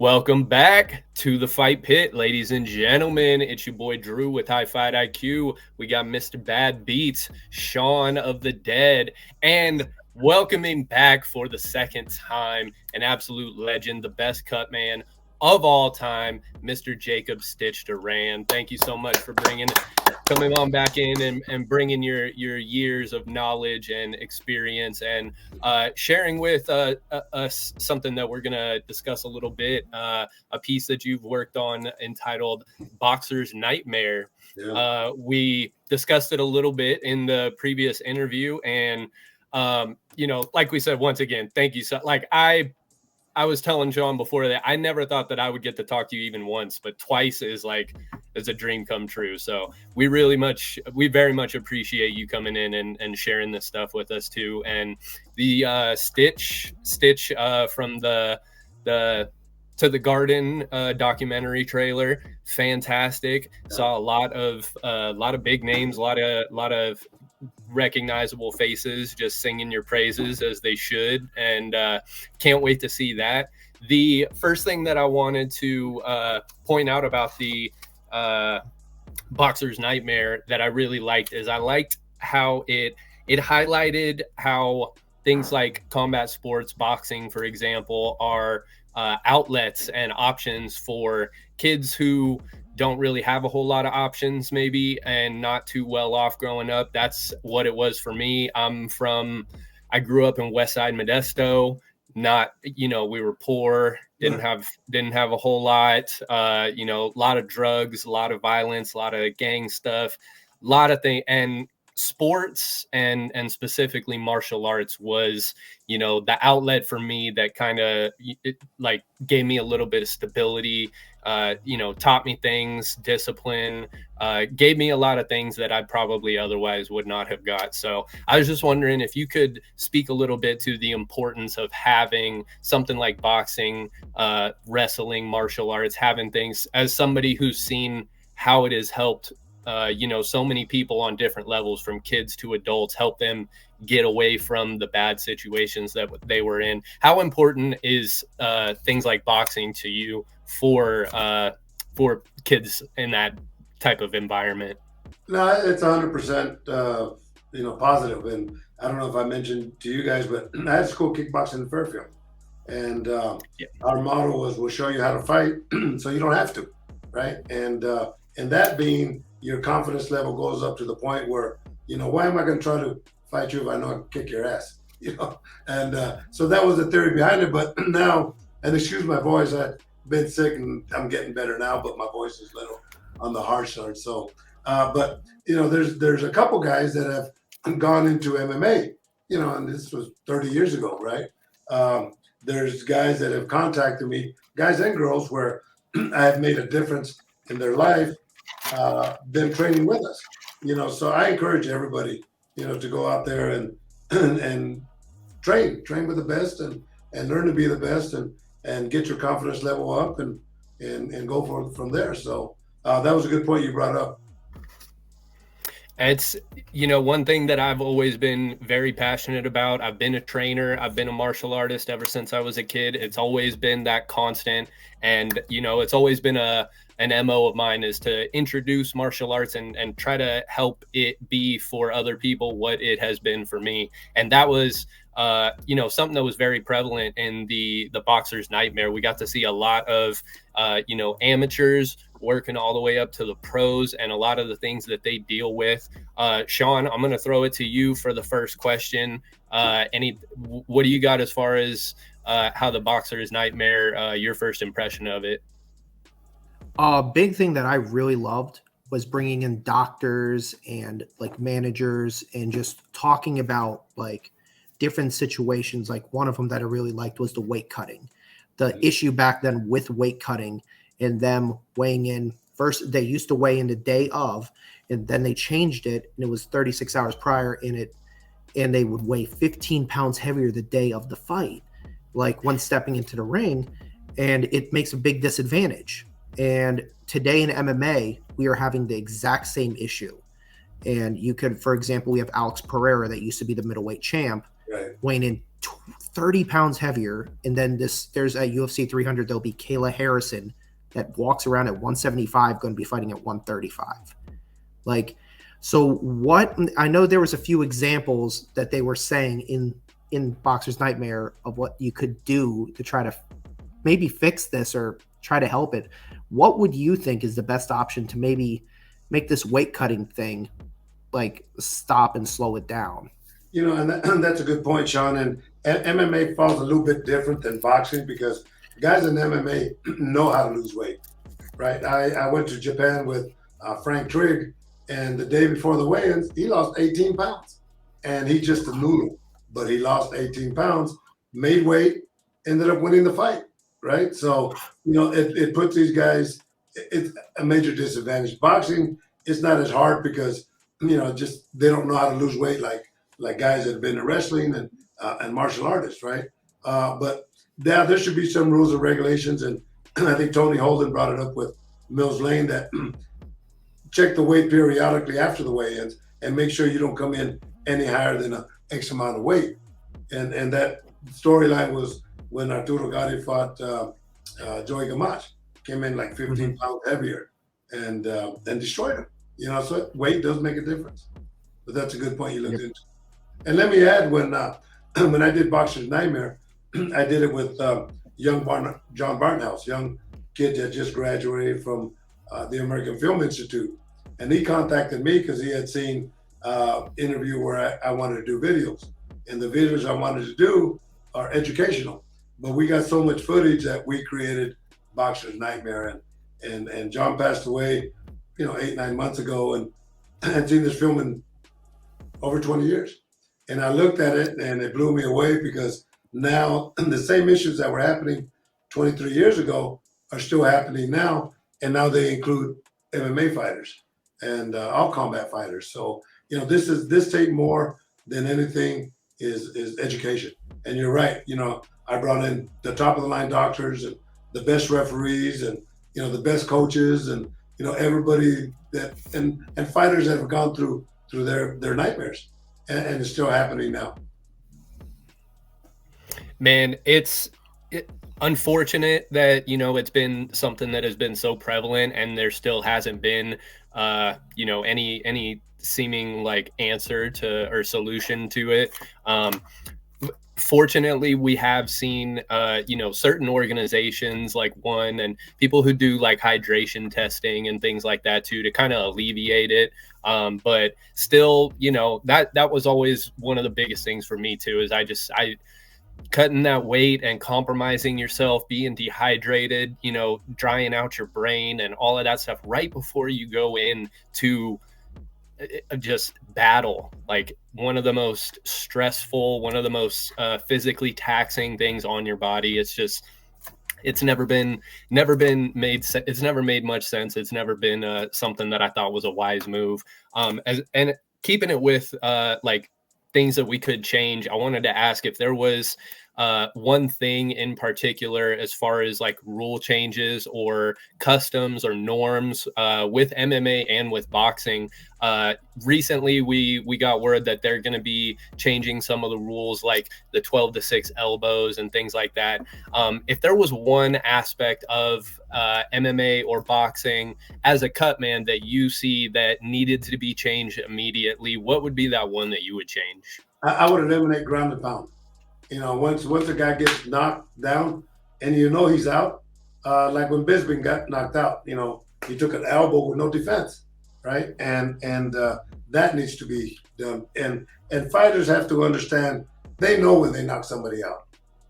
Welcome back to the Fight Pit, ladies and gentlemen. It's your boy Drew with High Fight IQ. We got Mr. Bad Beats, Shawn of the Dead, and welcoming back for the second time, an absolute legend, the best cut man of all time, Mr. Jacob Stitch Duran. Thank you so much for coming on back in and bringing your years of knowledge and experience and sharing with us something that we're going to discuss a little bit, a piece that you've worked on entitled Boxer's Nightmare. Yeah. We discussed it a little bit in the previous interview, and like we said, once again, thank you. So I was telling Shawn before that I never thought that I would get to talk to you even once, but twice is a dream come true. So we very much appreciate you coming in and sharing this stuff with us too. And the Stitch from the To the Garden documentary trailer, fantastic. Saw a lot of big names, a lot of recognizable faces just singing your praises as they should, and can't wait to see that. The first thing that I wanted to point out about the Boxer's Nightmare that I really liked is I liked how it highlighted how things like combat sports, boxing, for example, are outlets and options for kids who don't really have a whole lot of options maybe and not too well off growing up. That's what it was for me. I grew up in West Side Modesto. Not, we were poor, didn't have a whole lot, a lot of drugs, a lot of violence, a lot of gang stuff, a lot of things. And sports and specifically martial arts was, the outlet for me that kind of gave me a little bit of stability, taught me things, discipline, gave me a lot of things that I probably otherwise would not have got. So I was just wondering if you could speak a little bit to the importance of having something like boxing, wrestling, martial arts, having things, as somebody who's seen how it has helped so many people on different levels, from kids to adults, help them get away from the bad situations that they were in. How important is things like boxing to you for kids in that type of environment? No, it's 100%, positive. And I don't know if I mentioned to you guys, but I had school kickboxing in Fairfield. And our motto was, we'll show you how to fight so you don't have to, right? And that being, your confidence level goes up to the point where, why am I going to try to fight you if I know I can kick your ass? And so that was the theory behind it. But now, and excuse my voice, I've been sick and I'm getting better now, but my voice is a little on the harsh side. So, but there's a couple guys that have gone into MMA, and this was 30 years ago, right? There's guys that have contacted me, guys and girls, where I have made a difference in their life, them training with us, so I encourage everybody, to go out there and train with the best and learn to be the best and get your confidence level up and go from there. So that was a good point you brought up. It's, one thing that I've always been very passionate about. I've been a trainer. I've been a martial artist ever since I was a kid. It's always been that constant. And, it's always been an MO of mine is to introduce martial arts and try to help it be for other people what it has been for me. And that was, something that was very prevalent in the Boxer's Nightmare. We got to see a lot of, amateurs working all the way up to the pros and a lot of the things that they deal with. Shawn, I'm going to throw it to you for the first question. What do you got as far as how the Boxer's Nightmare, your first impression of it? Big thing that I really loved was bringing in doctors and managers and just talking about different situations. One of them that I really liked was the weight cutting. The issue back then with weight cutting and them weighing in. First, they used to weigh in the day of, and then they changed it, and it was 36 hours prior and they would weigh 15 pounds heavier the day of the fight, when stepping into the ring, and it makes a big disadvantage. And today in MMA, we are having the exact same issue. And you could, for example, we have Alex Pereira that used to be the middleweight champ, right, weighing in 30 pounds heavier. And then there's at UFC 300, there'll be Kayla Harrison that walks around at 175, going to be fighting at 135. Like, so what, I know there was a few examples that they were saying in Boxer's Nightmare of what you could do to try to maybe fix this or try to help it. What would you think is the best option to maybe make this weight cutting thing like stop and slow it down? You know, and that's a good point, Sean. And MMA falls a little bit different than boxing because guys in MMA know how to lose weight, right? I went to Japan with Frank Trigg, and the day before the weigh-ins, he lost 18 pounds. And he just a noodle, but he lost 18 pounds, made weight, ended up winning the fight, right? So, you know, it puts these guys, it's a major disadvantage. Boxing, it's not as hard because, you know, just they don't know how to lose weight like guys that have been in wrestling and martial artists, right? But yeah, there should be some rules and regulations, and I think Tony Holden brought it up with Mills Lane that check the weight periodically after the weigh-ins and make sure you don't come in any higher than an X amount of weight. And that storyline was when Arturo Gatti fought Joey Gamache, came in like 15 pounds heavier and destroyed him. You know, so weight does make a difference. But that's a good point you looked into. And let me add, when I did Boxer's Nightmare, I did it with John Barnhouse, young kid that just graduated from the American Film Institute. And he contacted me because he had seen interview where I wanted to do videos. And the videos I wanted to do are educational. But we got so much footage that we created Boxer's Nightmare. And John passed away, you know, 8-9 months ago, and I'd seen this film in over 20 years. And I looked at it and it blew me away because now the same issues that were happening 23 years ago are still happening now. And now they include MMA fighters and all combat fighters. So, you know, this take more than anything is education. And you're right. You know, I brought in the top of the line doctors and the best referees and, you know, the best coaches and, you know, everybody that and fighters that have gone through their nightmares. And it's still happening now. Man, it's unfortunate that, you know, it's been something that has been so prevalent and there still hasn't been, you know, any seeming like answer to or solution to it. Fortunately, we have seen, you know, certain organizations like One and people who do like hydration testing and things like that too, to kind of alleviate it. But still, you know, that was always one of the biggest things for me too, is I cutting that weight and compromising yourself, being dehydrated, you know, drying out your brain and all of that stuff right before you go in to just battle, like one of the most stressful, one of the most physically taxing things on your body. It's just, it's never made much sense. It's never been something that I thought was a wise move. And keeping it with like things that we could change, I wanted to ask if there was one thing in particular as far as like rule changes or customs or norms with MMA and with boxing. Recently we got word that they're going to be changing some of the rules, like the 12-6 elbows and things like that. If there was one aspect of MMA or boxing as a cutman that you see that needed to be changed immediately, what would be that one that you would change? I would eliminate ground and pound. You know, once a guy gets knocked down and you know he's out, like when Bisping got knocked out, you know, he took an elbow with no defense, right? And that needs to be done. And fighters have to understand, they know when they knock somebody out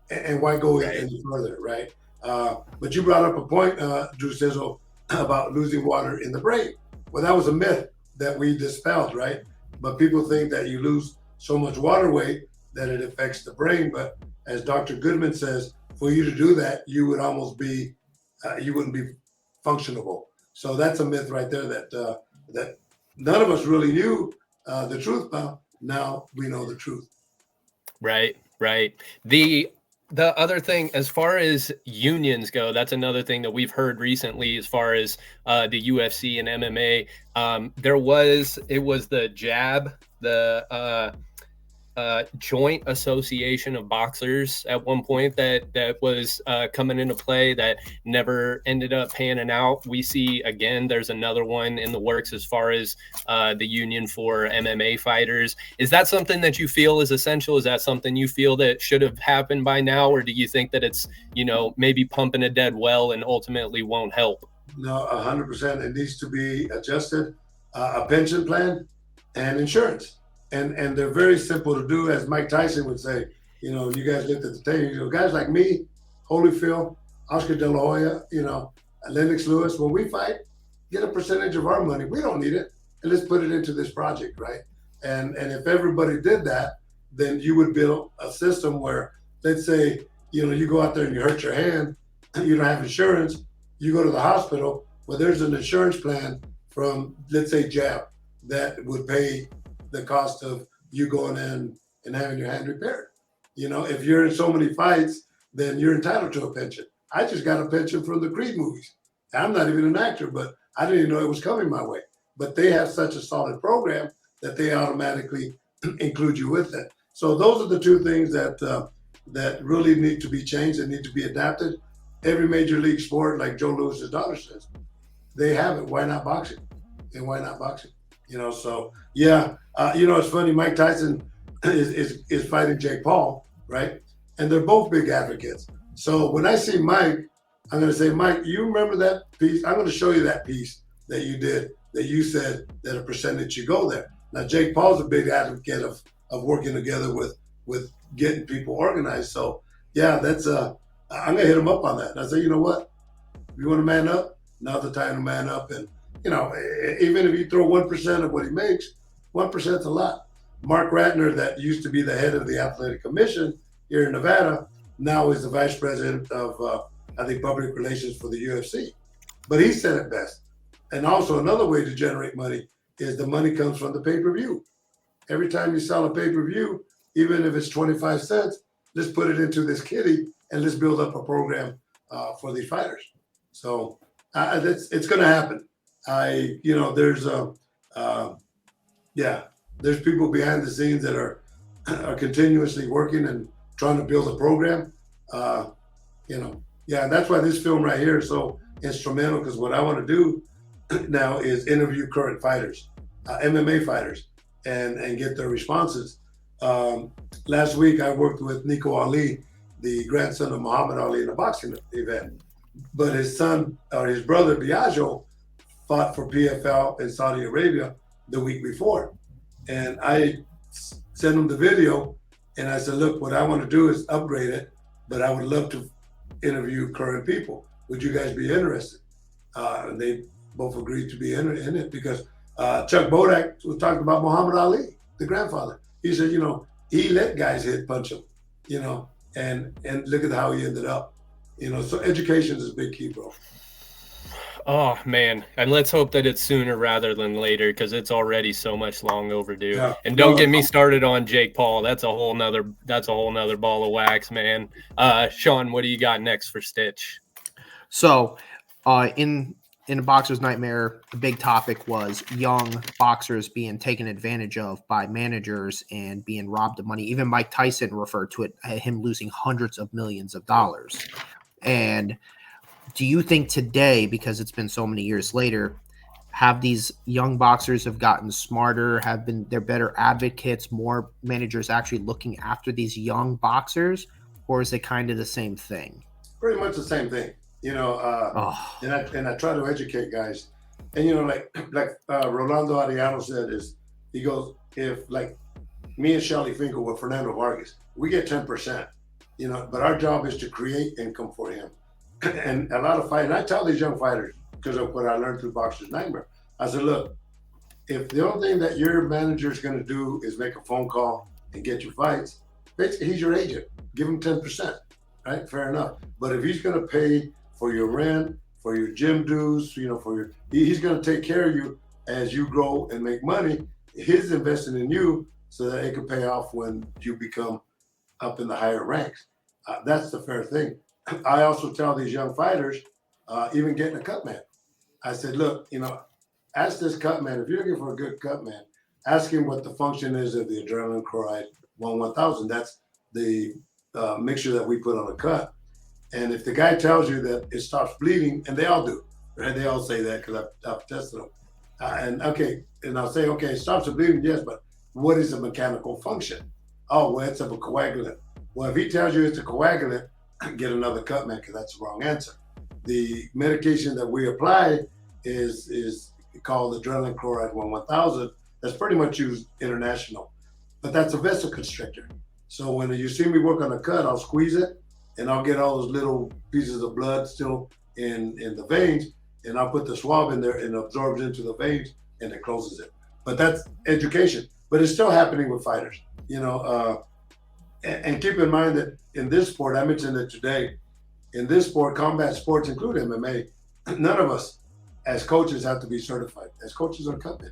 and why go any further, right? But you brought up a point, Drew Sizzle, about losing water in the brain. Well, that was a myth that we dispelled, right? But people think that you lose so much water weight that it affects the brain. But as Dr. Goodman says, for you to do that, you would almost be, you wouldn't be functionable. So that's a myth right there that none of us really knew the truth about. Now we know the truth. Right. The other thing, as far as unions go, that's another thing that we've heard recently as far as the UFC and MMA. It was the jab, joint association of boxers at one point that was coming into play that never ended up panning out. We see again there's another one in the works as far as the union for MMA fighters. Is that something that you feel is essential? Is that something you feel that should have happened by now, or do you think that it's, you know, maybe pumping a dead well and ultimately won't help? No, 100%. It needs to be adjusted. A pension plan and insurance, and they're very simple to do. As Mike Tyson would say, you know, you guys looked at the table. You know, guys like me, Holyfield, Oscar De La Hoya, you know, Lennox Lewis. When we fight, get a percentage of our money. We don't need it, and let's put it into this project, right? And if everybody did that, then you would build a system where, let's say, you know, you go out there and you hurt your hand, you don't have insurance. You go to the hospital, well, there's an insurance plan from, let's say, JAB that would pay the cost of you going in and having your hand repaired. You know, if you're in so many fights, then you're entitled to a pension. I just got a pension from the Creed movies. I'm not even an actor, but I didn't even know it was coming my way. But they have such a solid program that they automatically include you with it. So those are the two things that that really need to be changed and need to be adapted. Every major league sport, like Joe Lewis's daughter says, they have it. Why not boxing? And why not boxing? You know, so yeah. You know, it's funny. Mike Tyson is fighting Jake Paul, right? And they're both big advocates. So when I see Mike, I'm going to say, Mike, you remember that piece? I'm going to show you that piece that you did, that you said that a percentage should go there. Now, Jake Paul's a big advocate of working together with getting people organized. So yeah, that's I'm gonna hit him up on that. And I say, you know what? If you want to man up, now's the time to man up. And you know, even if you throw 1% of what he makes, 1% is a lot. Mark Ratner, that used to be the head of the athletic commission here in Nevada, now is the vice president of I think public relations for the UFC. But he said it best. And also another way to generate money is the money comes from the pay-per-view. Every time you sell a pay-per-view, even if it's 25 cents, let's put it into this kitty and let's build up a program for these fighters. So it's going to happen. You know, there's there's people behind the scenes that are continuously working and trying to build a program. You know, yeah, that's why this film right here is so instrumental, because what I want to do now is interview current fighters, MMA fighters, and get their responses. Last week, I worked with Nico Ali, the grandson of Muhammad Ali, in a boxing event. But his son, or his brother, Biagio, fought for PFL in Saudi Arabia the week before. And I sent him the video, and I said, look, what I want to do is upgrade it, but I would love to interview current people. Would you guys be interested? And they both agreed to be in it, because Chuck Bodak was talking about Muhammad Ali, the grandfather. He said, you know, he let guys punch him, you know, and look at how he ended up, you know. So education is a big key, bro. Oh man, and let's hope that it's sooner rather than later, because it's already so much long overdue. Yeah. And don't get me started on Jake Paul. That's a whole nother ball of wax, man. Sean, what do you got next for Stitch? So, in a boxer's nightmare, the big topic was young boxers being taken advantage of by managers and being robbed of money. Even Mike Tyson referred to it, him losing hundreds of millions of dollars. And do you think today, because it's been so many years later, have these young boxers have gotten smarter, they're better advocates, more managers actually looking after these young boxers, or is it kind of the same thing? Pretty much the same thing. You know, and I try to educate guys. And, you know, like Rolando Arellano said, he goes, if like me and Shelly Finkel with Fernando Vargas, we get 10%, you know, but our job is to create income for him. And a lot of fighting, I tell these young fighters, because of what I learned through Boxer's Nightmare, I said, look, if the only thing that your manager is going to do is make a phone call and get you fights, basically he's your agent. Give him 10%, right? Fair enough. But if he's going to pay for your rent, for your gym dues, you know, he's going to take care of you as you grow and make money. He's investing in you so that it can pay off when you become up in the higher ranks. That's the fair thing. I also tell these young fighters, even getting a cutman, I said, look, you know, ask this cutman, if you're looking for a good cutman, ask him what the function is of the adrenaline chloride 1000. That's the mixture that we put on a cut. And if the guy tells you that it stops bleeding, and they all do, right? They all say that because I've tested them. And I'll say, okay, it stops the bleeding, yes, but what is the mechanical function? Oh, well, it's a coagulant. Well, if he tells you it's a coagulant, get another cutman, because that's the wrong answer. The medication that we apply is called adrenaline chloride 1000. That's pretty much used international, but that's a vasoconstrictor. So when you see me work on a cut, I'll squeeze it, and I'll get all those little pieces of blood still in the veins, and I'll put the swab in there and it absorbs into the veins and it closes it. But that's education. But it's still happening with fighters, and keep in mind that in this sport, I mentioned it today, in this sport, combat sports include MMA, none of us as coaches have to be certified. As coaches are cutmen.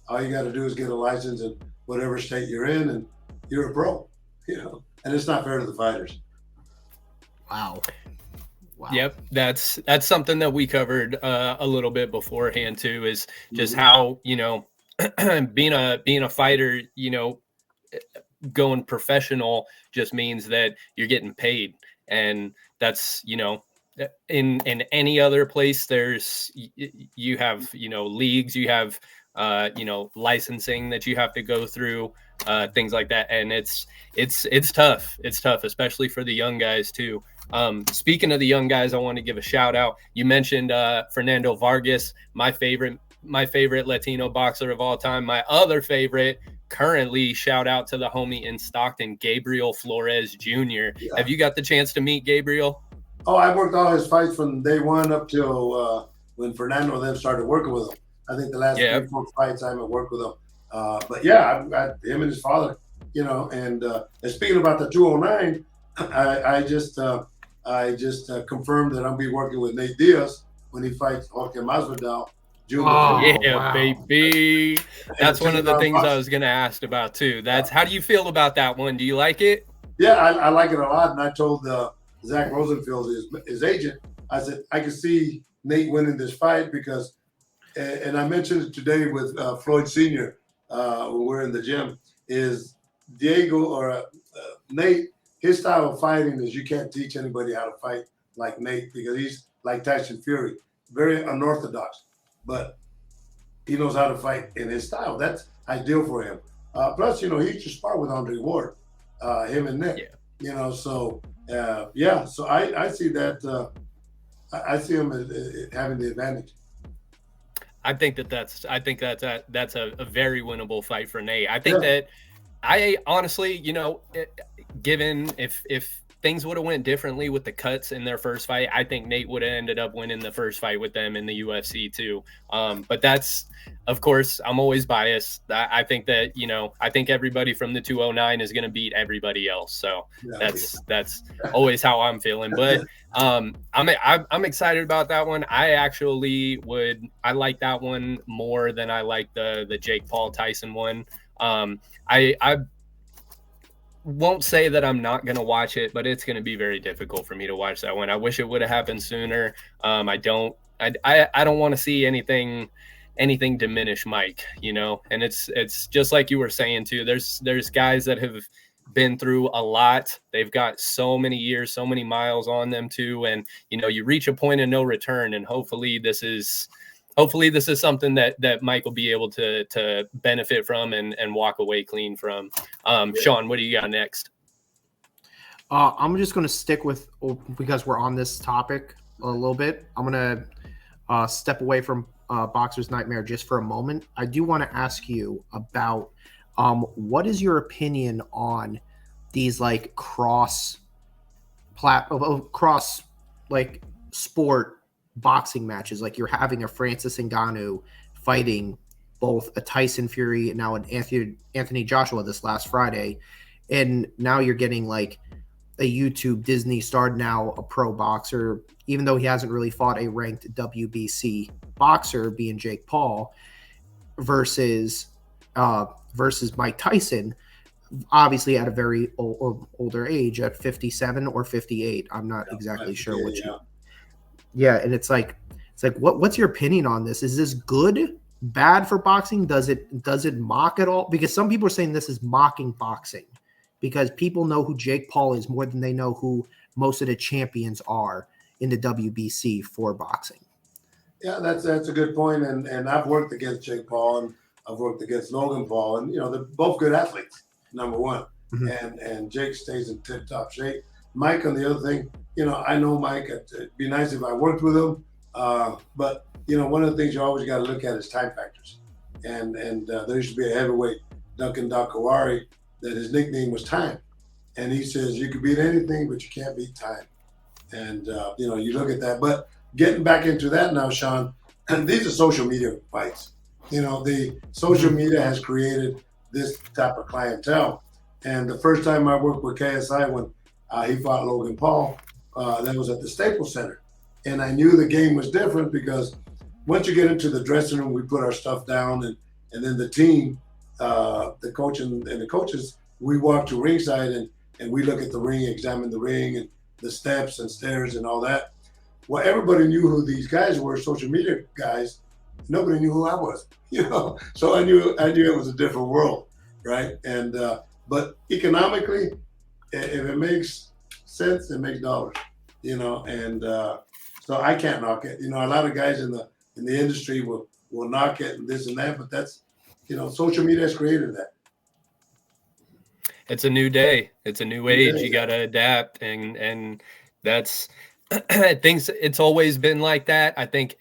All you got to do is get a license in whatever state you're in, and you're a pro, and it's not fair to the fighters. Wow. Yep, that's something that we covered a little bit beforehand too, is just how being a fighter, going professional just means that you're getting paid, and that's in any other place there's you have leagues, you have licensing that you have to go through, things like that, and it's tough, especially for the young guys too. Speaking of the young guys, I want to give a shout out. You mentioned Fernando Vargas, my favorite Latino boxer of all time. My other favorite currently, shout out to the homie in Stockton, Gabriel Flores Jr. Yeah. Have you got the chance to meet Gabriel? Oh, I worked all his fights from day one up till when Fernando then started working with him. I think the last 3-4 fights I haven't worked with him. But yeah, him and his father, and speaking about the 209, I just confirmed that I'll be working with Nate Diaz when he fights Jorge Masvidal Jr. Oh, yeah, wow. Baby. That's one of the things I was going to ask about too. How do you feel about that one? Do you like it? Yeah, I like it a lot. And I told Zach Rosenfield, his agent, I said, I can see Nate winning this fight because, and I mentioned it today with Floyd Sr. When we're in the gym, is Diego or Nate, his style of fighting is you can't teach anybody how to fight like Nate because he's like Tyson Fury, very unorthodox, but he knows how to fight in his style. That's ideal for him. Plus, he used to spar with Andre Ward, him and Nick, so so I see that, I see him as having the advantage. I think that's a very winnable fight for Nate. I think that I honestly, given if things would have went differently with the cuts in their first fight, I think Nate would have ended up winning the first fight with them in the UFC too. But that's, of course, I'm always biased. I think that, I think everybody from the 209 is going to beat everybody else. So that's always how I'm feeling. But I'm excited about that one. I like that one more than I like the Jake Paul Tyson one. I won't say that I'm not going to watch it, but it's going to be very difficult for me to watch that one. I wish it would have happened sooner. I don't want to see anything diminish Mike, and it's just like you were saying too. There's guys that have been through a lot. They've got so many years, so many miles on them too. And, you reach a point of no return, and hopefully this is something that Mike will be able to benefit from and walk away clean from. Sean, what do you got next? I'm just going to stick with, because we're on this topic a little bit, I'm going to step away from Boxer's Nightmare just for a moment. I do want to ask you about what is your opinion on these like cross sport boxing matches? Like you're having a Francis Ngannou fighting both a Tyson Fury and now an Anthony Joshua this last Friday, and now you're getting like a YouTube Disney starred, now a pro boxer, even though he hasn't really fought a ranked WBC boxer, being Jake Paul, versus Mike Tyson, obviously at a very older age, at 57 or 58. I'm not exactly sure which. Yeah, and it's like what's your opinion on this? Is this good bad for boxing? Does it mock at all? Because some people are saying this is mocking boxing because people know who Jake Paul is more than they know who most of the champions are in the WBC for boxing. Yeah, that's a good point. And I've worked against Jake Paul and I've worked against Logan Paul, and they're both good athletes, number one. Mm-hmm. And Jake stays in tip top shape. Mike, on the other thing, I know Mike. It'd be nice if I worked with him, but one of the things you always got to look at is time factors. And there used to be a heavyweight, Duncan Dakawari, that his nickname was Time, and he says you can beat anything, but you can't beat time. And you look at that. But getting back into that now, Sean, and these are social media fights. The social media has created this type of clientele. And the first time I worked with KSI when he fought Logan Paul, that was at the Staples Center. And I knew the game was different because once you get into the dressing room, we put our stuff down, and then the team, the coach and the coaches, we walk to ringside and we look at the ring, examine the ring and the steps and stairs and all that. Well, everybody knew who these guys were, social media guys. Nobody knew who I was, So I knew it was a different world, right? And but economically, if it makes sense, it makes dollars, And so I can't knock it. A lot of guys in the industry will knock it and this and that, but that's social media has created that. It's a new day. It's a new age. You got to adapt, and that's. I think it's always been like that. I think,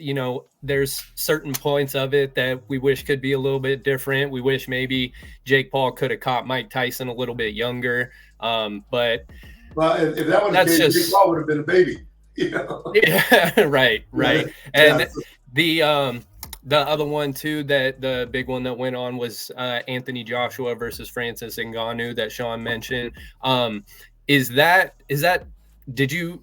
there's certain points of it that we wish could be a little bit different. We wish maybe Jake Paul could have caught Mike Tyson a little bit younger. But well, if that was the case, Jake Paul would have been a baby. Yeah, right. And the other one too, that the big one that went on was Anthony Joshua versus Francis Ngannou that Sean mentioned. Is that? Did you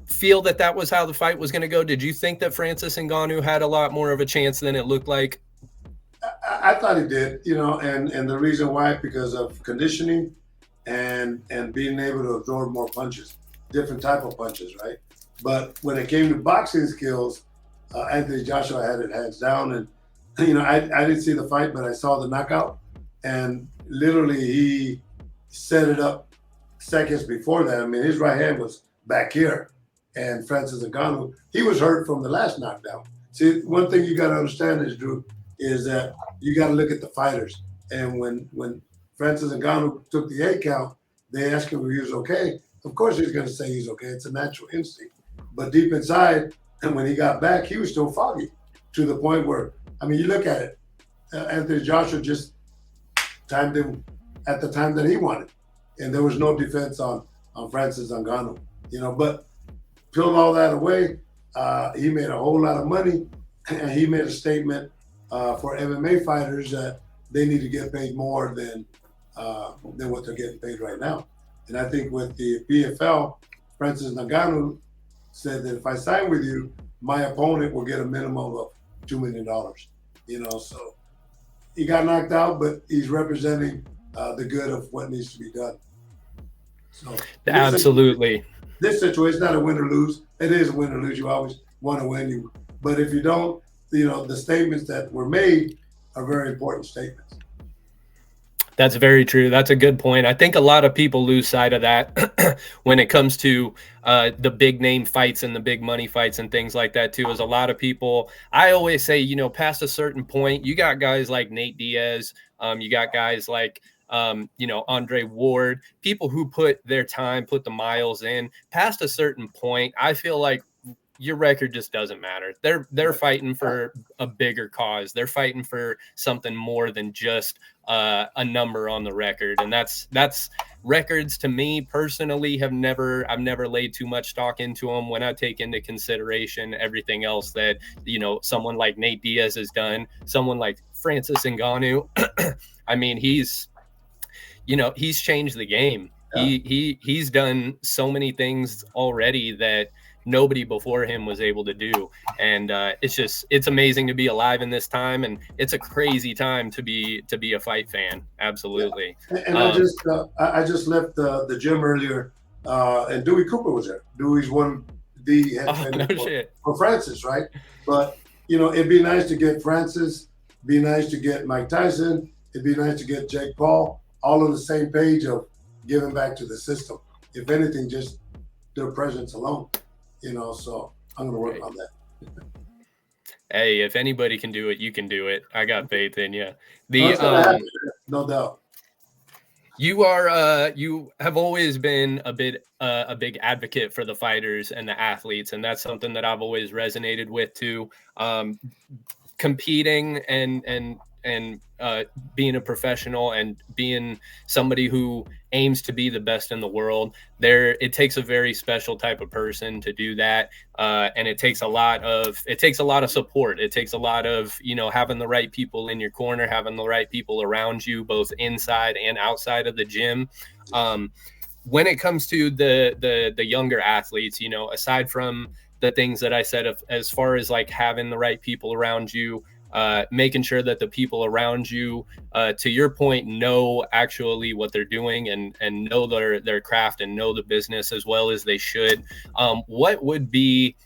feel that was how the fight was going to go? Did you think that Francis Ngannou had a lot more of a chance than it looked like? I thought he did, and the reason why, because of conditioning and being able to absorb more punches, different type of punches, right? But when it came to boxing skills, Anthony Joshua had it hands down. And, I didn't see the fight, but I saw the knockout. And literally he set it up seconds before that. I mean, his right hand was back here. And Francis Ngannou, he was hurt from the last knockdown. See, one thing you got to understand is, Drew, is that you got to look at the fighters. And when Francis Ngannou took the 8 count, they asked him if he was okay. Of course he's going to say he's okay. It's a natural instinct. But deep inside, and when he got back, he was still foggy to the point where, you look at it. Anthony Joshua just timed him at the time that he wanted. And there was no defense on Francis Ngannou, But peel all that away, he made a whole lot of money, and he made a statement for MMA fighters that they need to get paid more than what they're getting paid right now. And I think with the PFL, Francis Ngannou said that if I sign with you, my opponent will get a minimum of $2 million. So he got knocked out, but he's representing the good of what needs to be done. So absolutely. This situation is not a win or lose. It is a win or lose. You always want to win. But if you don't, the statements that were made are very important statements. That's very true. That's a good point. I think a lot of people lose sight of that when it comes to the big name fights and the big money fights and things like that too. Is a lot of people, I always say, past a certain point, you got guys like Nate Diaz, you got guys like Andre Ward, people who put their time, put the miles in. Past a certain point, I feel like your record just doesn't matter. They're fighting for a bigger cause. They're fighting for something more than just a number on the record. And that's records to me personally I've never laid too much stock into them when I take into consideration everything else that, someone like Nate Diaz has done, someone like Francis Ngannou. He's changed the game. Yeah. He's done so many things already that nobody before him was able to do. And it's amazing to be alive in this time, and it's a crazy time to be a fight fan. Absolutely. Yeah. And I just left the gym earlier, and Dewey Cooper was there. Dewey's one the head trainer for Francis, right? But it'd be nice to get Francis be nice to get Mike Tyson. It'd be nice to get Jake Paul all on the same page of giving back to the system. If anything, just their presence alone, so I'm going to work on that. Hey, if anybody can do it, you can do it. I got faith in you. No doubt. You are you have always been a big advocate for the fighters and the athletes, and that's something that I've always resonated with too. Competing and being a professional and being somebody who aims to be the best in the world, it takes a very special type of person to do that, and it takes a lot of support. It takes a lot of having the right people in your corner, having the right people around you, both inside and outside of the gym. When it comes to the younger athletes, aside from the things that I said, as far as like having the right people around you, making sure that the people around you, to your point, know actually what they're doing and know their craft and know the business as well as they should. What would be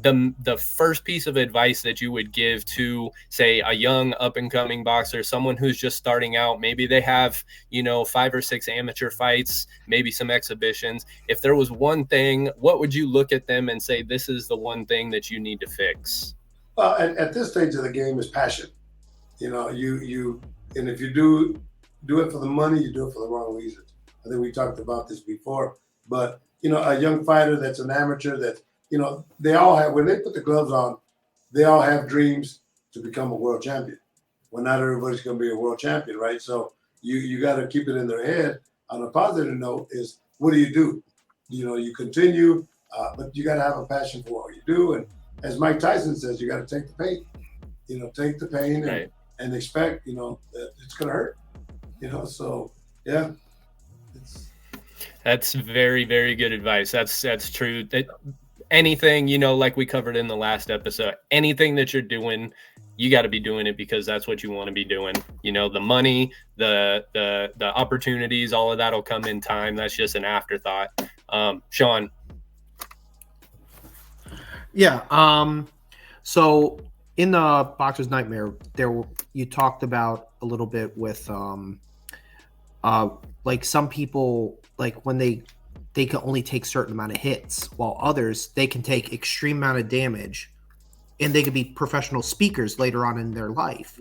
the first piece of advice that you would give to, say, a young up and coming boxer, someone who's just starting out? Maybe they have 5 or 6 amateur fights, maybe some exhibitions. If there was one thing, what would you look at them and say, this is the one thing that you need to fix? Well, at this stage of the game is passion. And if you do it for the money, you do it for the wrong reasons. I think we talked about this before, but a young fighter that's an amateur that they all have, when they put the gloves on, they all have dreams to become a world champion. Well, not everybody's going to be a world champion, right? So you got to keep it in their head. On a positive note is, what do? You continue, but you got to have a passion for what you do. And as Mike Tyson says, you got to take the pain. Take the pain right. and expect, that it's going to hurt. So yeah. That's very, very good advice. That's true. Anything, like we covered in the last episode, anything that you're doing, you got to be doing it because that's what you want to be doing. The money, the opportunities, all of that will come in time. That's just an afterthought. Sean. Yeah. So in the Boxer's Nightmare, you talked about a little bit with like some people, like when they can only take certain amount of hits, while others, they can take extreme amount of damage and they could be professional speakers later on in their life.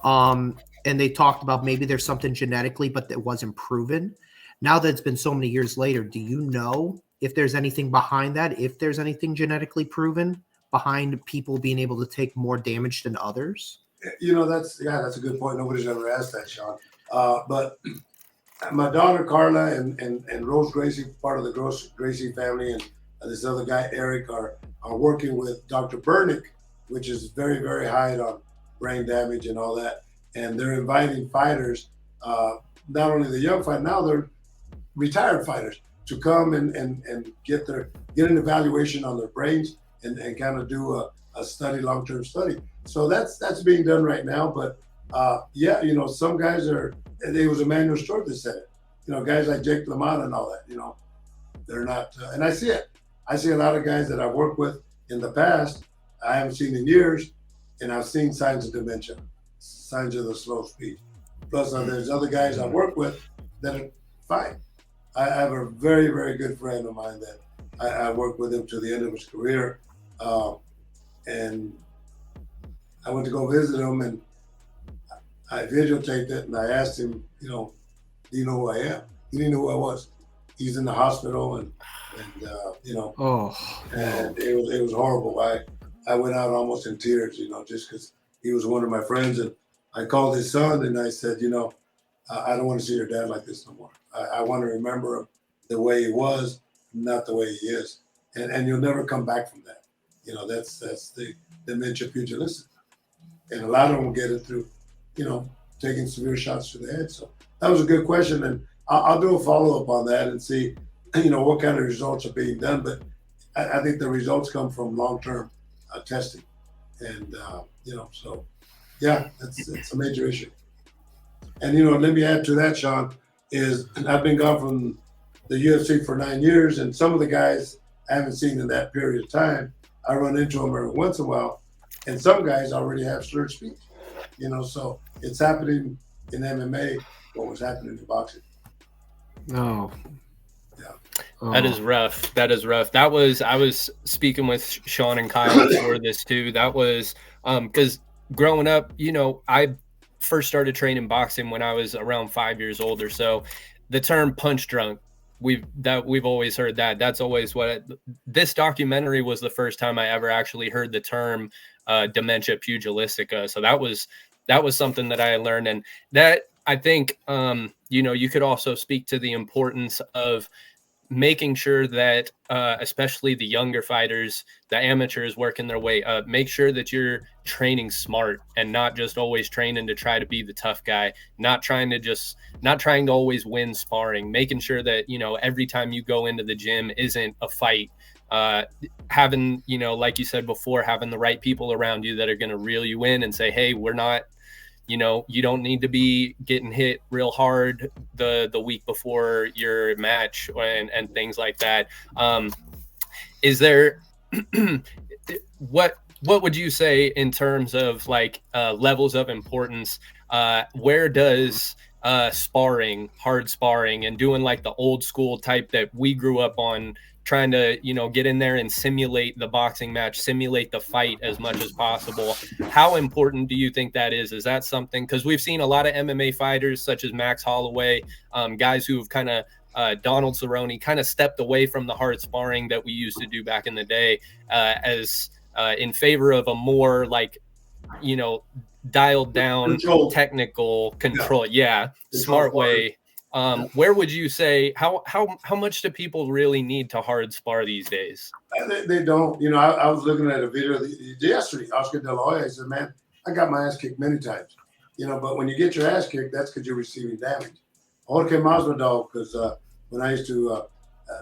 And they talked about maybe there's something genetically, but that wasn't proven. Now that it's been so many years later, do you know if there's anything behind that, if there's anything genetically proven behind people being able to take more damage than others? That's a good point. Nobody's ever asked that, Sean. But my daughter Carla and Rose Gracie, part of the Gracie family, and this other guy Eric are working with Dr. Bernick, which is very, very high on brain damage and all that. And they're inviting fighters, not only the young fighter, now they're retired fighters, to come and get an evaluation on their brains and kind of do a study, long-term study. So that's being done right now. But some guys there was Emmanuel Stewart that said it. Guys like Jake LaMotta and all that, they're not, and I see it. I see a lot of guys that I've worked with in the past, I haven't seen in years, and I've seen signs of dementia, signs of the slow speed. Plus, there's other guys I work with that are fine. I have a very, very good friend of mine that I worked with him to the end of his career. And I went to go visit him, and I videotaped it, and I asked him, do you know who I am? He didn't know who I was. He's in the hospital, and and it was horrible. I went out almost in tears, just because he was one of my friends. And I called his son, and I said, I don't want to see your dad like this no more. I want to remember him the way he was, not the way he is. And you'll never come back from that. That's the dementia pugilistic. And a lot of them get it through, taking severe shots to the head. So that was a good question. And I'll do a follow-up on that and see, what kind of results are being done. But I think the results come from long-term testing. And, so, yeah, it's a major issue. And, let me add to that, Sean, is I've been gone from the UFC for 9 years, and some of the guys I haven't seen in that period of time, I run into them every once in a while, and some guys already have slurred speech. So it's happening in MMA what was happening in boxing. Oh. Yeah. That is rough. That is rough. I was speaking with Sean and Kyle before this too. That was because growing up, I first started training boxing when I was around 5 years old or so. The term punch drunk, we've always heard that. That's always this documentary was the first time I ever actually heard the term dementia pugilistica. So that was something that I learned, and that I think you could also speak to the importance of making sure that especially the younger fighters, the amateurs working their way up, make sure that you're training smart and not just always training to try to be the tough guy, not trying to always win sparring, making sure that, every time you go into the gym isn't a fight. Having, like you said before, having the right people around you that are going to reel you in and say, hey, we're not, you don't need to be getting hit real hard the week before your match and things like that. Is there what would you say in terms of like levels of importance? Where does hard sparring and doing like the old school type that we grew up on, trying to, get in there and simulate the boxing match, simulate the fight as much as possible. How important do you think that is? Is that something, because we've seen a lot of MMA fighters such as Max Holloway, guys who've kind of Donald Cerrone kind of stepped away from the hard sparring that we used to do back in the day as in favor of a more like, dialed down technical control. Yeah. Smart way. Where would you say how much do people really need to hard spar these days? They don't. I was looking at a video yesterday. Oscar De La Hoya said, "Man, I got my ass kicked many times, but when you get your ass kicked, that's because you're receiving damage." Jorge Masvidal, because when I used to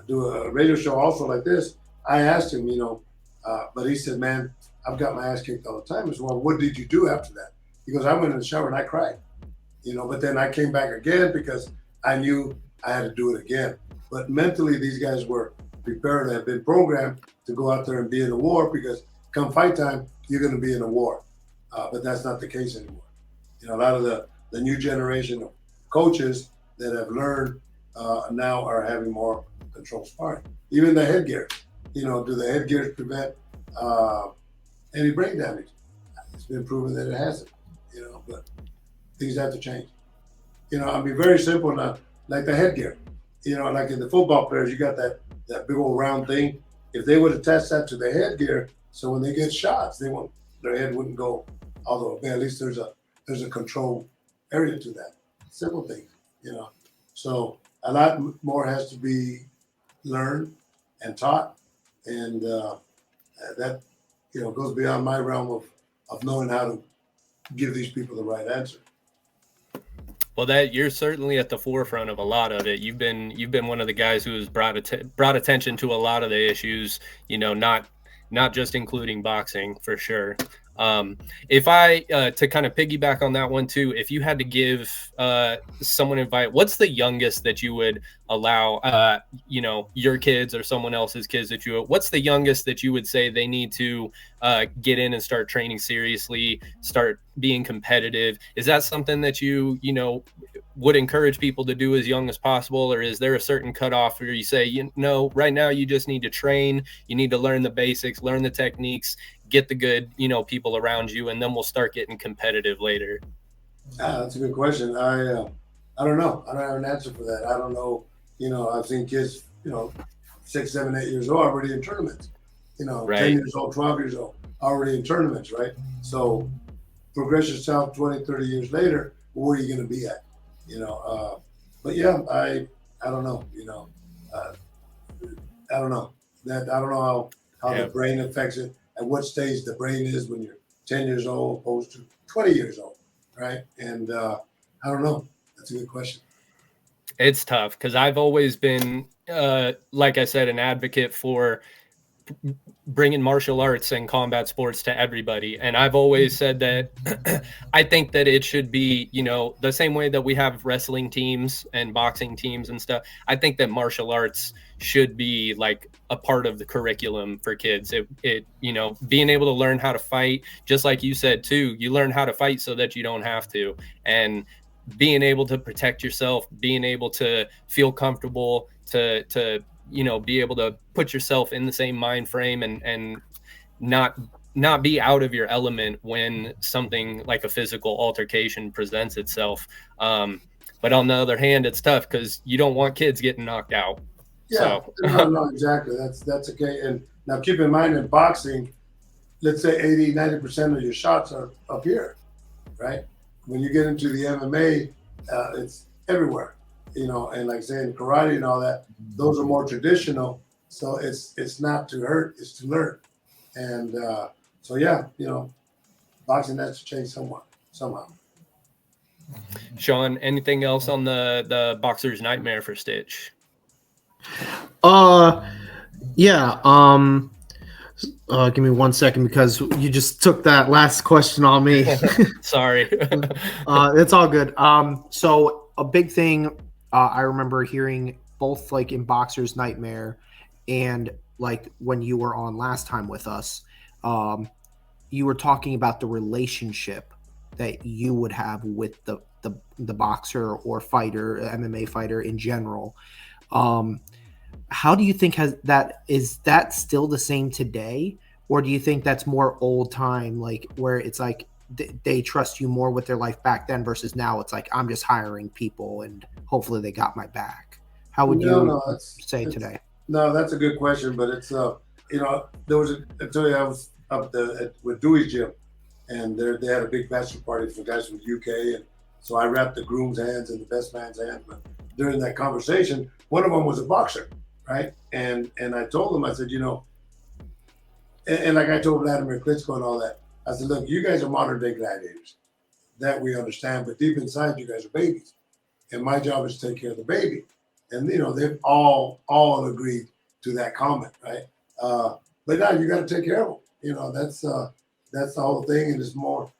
do a radio show also like this, I asked him, but he said, "Man, I've got my ass kicked all the time." I said, "Well, what did you do after that?" He goes, "I went in the shower and I cried, but then I came back again because I knew I had to do it again." But mentally, these guys were prepared and have been programmed to go out there and be in a war, because come fight time, you're going to be in a war. But that's not the case anymore. A lot of the new generation of coaches that have learned now are having more control sparring. Even the headgear, do the headgears prevent any brain damage? It's been proven that it hasn't, but things have to change. I mean, very simple now, like the headgear. Like in the football players, you got that big old round thing. If they would attach that to the headgear, so when they get shots, their head wouldn't go all the way. At least there's a control area to that. Simple things, So a lot more has to be learned and taught, and that goes beyond my realm of knowing how to give these people the right answer. Well, that you're certainly at the forefront of a lot of it. You've been one of the guys who has brought attention to a lot of the issues, not just including boxing, for sure. If I to kind of piggyback on that one too, if you had to give someone advice, what's the youngest that you would allow your kids or someone else's kids what's the youngest that you would say they need to get in and start training seriously, start being competitive? Is that something that you would encourage people to do as young as possible, or is there a certain cutoff where you say, right now you just need to train, you need to learn the basics, learn the techniques, get the good people around you, and then we'll start getting competitive later? That's a good question. I don't know. I don't have an answer for that. I don't know. I've seen kids 6, 7, 8 years old already in tournaments, right. 10 years old, 12 years old, already in tournaments, right? So progress yourself 20, 30 years later, where are you going to be at? But yeah, I don't know. I don't know that. I don't know how the brain affects it. At what stage the brain is when you're 10 years old opposed to 20 years old, right? And I don't know. That's a good question. It's tough because I've always been, like I said, an advocate for bringing martial arts and combat sports to everybody. And I've always said that I think that it should be, you know, the same way that we have wrestling teams and boxing teams and stuff. I think that martial arts should be like a part of the curriculum for kids. It you know, being able to learn how to fight, just like you said too, you learn how to fight so that you don't have to. And being able to protect yourself, being able to feel comfortable, to you know, be able to put yourself in the same mind frame and not be out of your element when something like a physical altercation presents itself. But on the other hand, it's tough because you don't want kids getting knocked out. Yeah, So. no, exactly. That's okay. And now keep in mind in boxing, let's say 80-90% of your shots are up here, right? When you get into the MMA, it's everywhere, you know. And like saying karate and all that, those are more traditional. So it's not to hurt, it's to learn. And so yeah, you know, boxing has to change somehow. Sean, anything else on the boxer's nightmare for Stitch? Yeah. Give me 1 second because you just took that last question on me. Sorry. It's all good. So a big thing I remember hearing both like in Boxer's Nightmare and like when you were on last time with us, you were talking about the relationship that you would have with the boxer or fighter, MMA fighter in general. How do you think is that still the same today? Or do you think that's more old time, like where it's like they trust you more with their life back then versus now it's like, I'm just hiring people and hopefully they got my back? How would you say today? No, that's a good question, but it's, you know, I tell you, I was up with Dewey's gym and they had a big bachelor party for guys from the UK. And so I wrapped the groom's hands and the best man's hands. But during that conversation, one of them was a boxer. Right. And I told him, I said, you know, and like I told Vladimir Klitschko and all that, I said, look, you guys are modern day gladiators. That we understand, but deep inside you guys are babies. And my job is to take care of the baby. And, you know, they've all agreed to that comment, right? But now you got to take care of them. You know, that's the whole thing. And it's more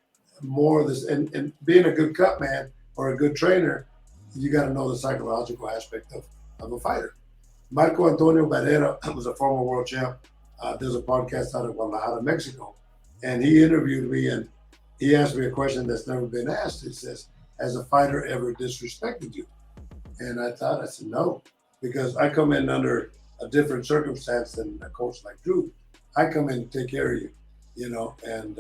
of this, and being a good cut man or a good trainer, you got to know the psychological aspect of a fighter. Marco Antonio Barrera was a former world champ. There's a podcast out of Guadalajara, Mexico. And he interviewed me and he asked me a question that's never been asked. He says, has a fighter ever disrespected you? And I said, no, because I come in under a different circumstance than a coach like Drew. I come in to take care of you, you know, and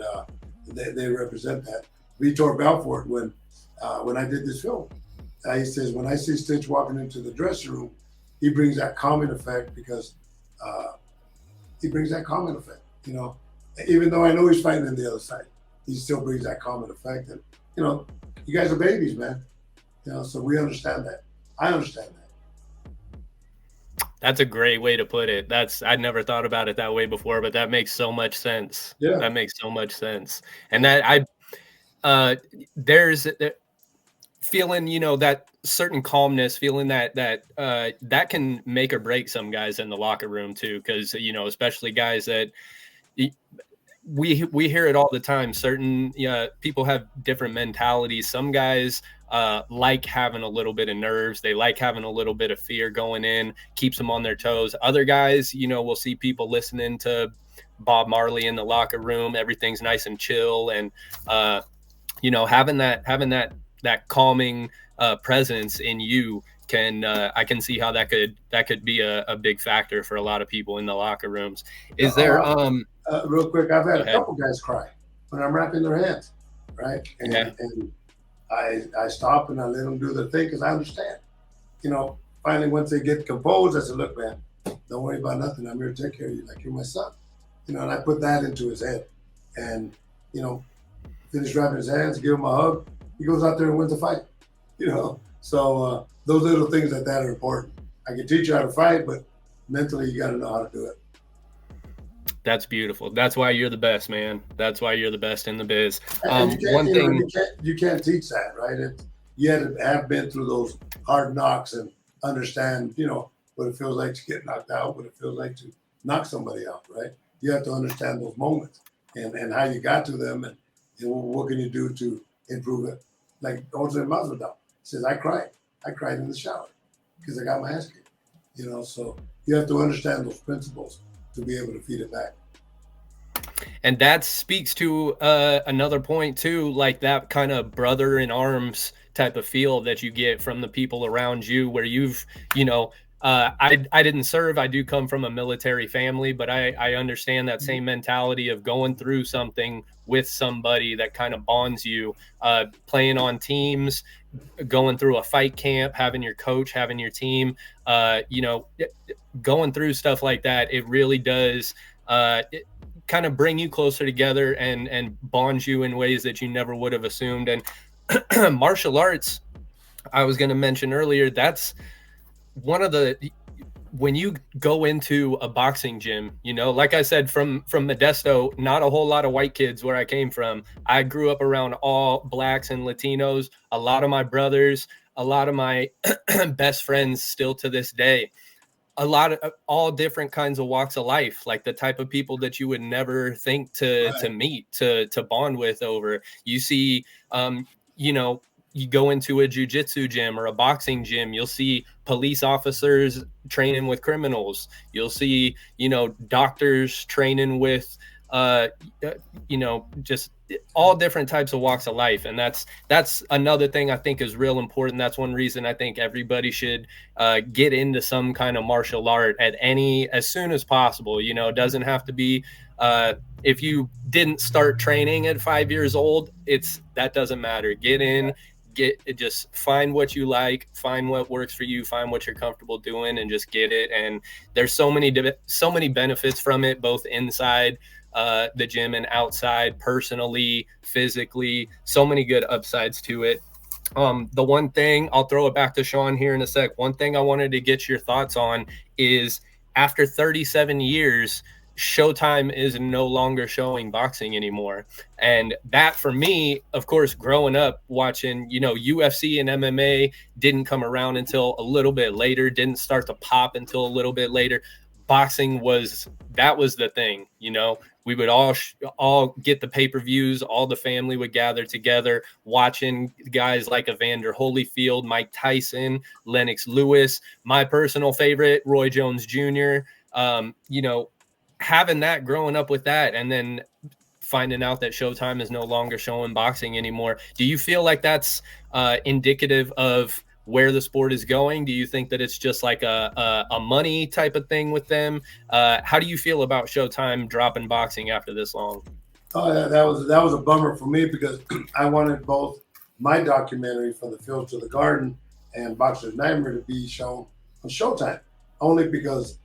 they represent that. Vitor Belfort, when I did this film, he says, when I see Stitch walking into the dressing room, he brings that calming effect because you know, even though I know he's fighting on the other side, he still brings that calming effect. And, you know, you guys are babies, man. You know, so we understand that. I understand that. That's a great way to put it. I'd never thought about it that way before, but that makes so much sense. Yeah. That makes so much sense. And that there's feeling, you know, that certain calmness, feeling that can make or break some guys in the locker room too. Cause you know, especially guys that we hear it all the time. Certain people have different mentalities. Some guys like having a little bit of nerves. They like having a little bit of fear going in, keeps them on their toes. Other guys, you know, we'll see people listening to Bob Marley in the locker room. Everything's nice and chill. And, you know, having that calming presence in you I can see how that could be a big factor for a lot of people in the locker rooms. Is there real quick, I've had a couple guys cry when I'm wrapping their hands, right? And I stop and I let them do their thing because I understand. You know, finally once they get composed, I said, look, man, don't worry about nothing. I'm here to take care of you like you're my son. You know, and I put that into his head. And, you know, finish wrapping his hands, give him a hug. He goes out there and wins the fight, you know. So those little things like that are important. I can teach you how to fight, but mentally you got to know how to do it. That's beautiful. That's why you're the best, man. That's why you're the best in the biz. You can't teach that, right? You had to have been through those hard knocks and understand, you know, what it feels like to get knocked out, what it feels like to knock somebody out, right? You have to understand those moments and how you got to them and what can you do to improve it. Like Jose Masvidal says, I cried in the shower because I got my ass kicked, so you have to understand those principles to be able to feed it back. And that speaks to another point too, like that kind of brother in arms type of feel that you get from the people around you, where you've, I didn't serve. I do come from a military family, but I understand that same mentality of going through something with somebody that kind of bonds you, playing on teams, going through a fight camp, having your coach, having your team, going through stuff like that. It really does kind of bring you closer together and bond you in ways that you never would have assumed. And martial arts, I was going to mention earlier, that's one of the, when you go into a boxing gym, like I said, from Modesto, not a whole lot of white kids where I came from. I grew up around all blacks and Latinos, a lot of my brothers, a lot of my best friends still to this day. A lot of all different kinds of walks of life, like the type of people that you would never think to meet, to bond with over. You see, you go into a jiu-jitsu gym or a boxing gym, you'll see police officers training with criminals. You'll see, doctors training with, just all different types of walks of life. And that's another thing I think is real important. That's one reason I think everybody should get into some kind of martial art as soon as possible. It doesn't have to be, if you didn't start training at 5 years old, that doesn't matter. Get in, just find what you like, find what works for you, find what you're comfortable doing, and just get it. And there's so many benefits from it, both inside the gym and outside, personally, physically, so many good upsides to it. The one thing, I'll throw it back to Sean here in a sec. One thing I wanted to get your thoughts on is, after 37 years, Showtime is no longer showing boxing anymore. And that, for me, of course, growing up watching, UFC and MMA didn't come around until a little bit later, didn't start to pop until a little bit later. Boxing was the thing. We would all get the pay-per-views, all the family would gather together watching guys like Evander Holyfield, Mike Tyson, Lennox Lewis, my personal favorite, Roy Jones Jr. Having that, growing up with that, and then finding out that Showtime is no longer showing boxing anymore. Do you feel like that's indicative of where the sport is going? Do you think that it's just like a money type of thing with them? How do you feel about Showtime dropping boxing after this long? Oh, yeah, that was a bummer for me, because I wanted both my documentary, From the Field to the Garden, and Boxer's Nightmare to be shown on Showtime, only because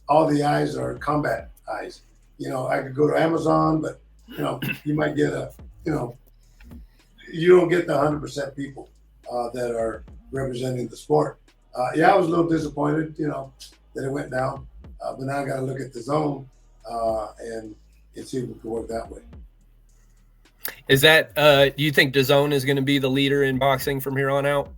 all the eyes are combat eyes. I could go to Amazon, but you might get you don't get the 100% people that are representing the sport. I was a little disappointed, that it went down, but now I got to look at the zone and see if it can work that way. Is that, do you think DAZN is going to be the leader in boxing from here on out?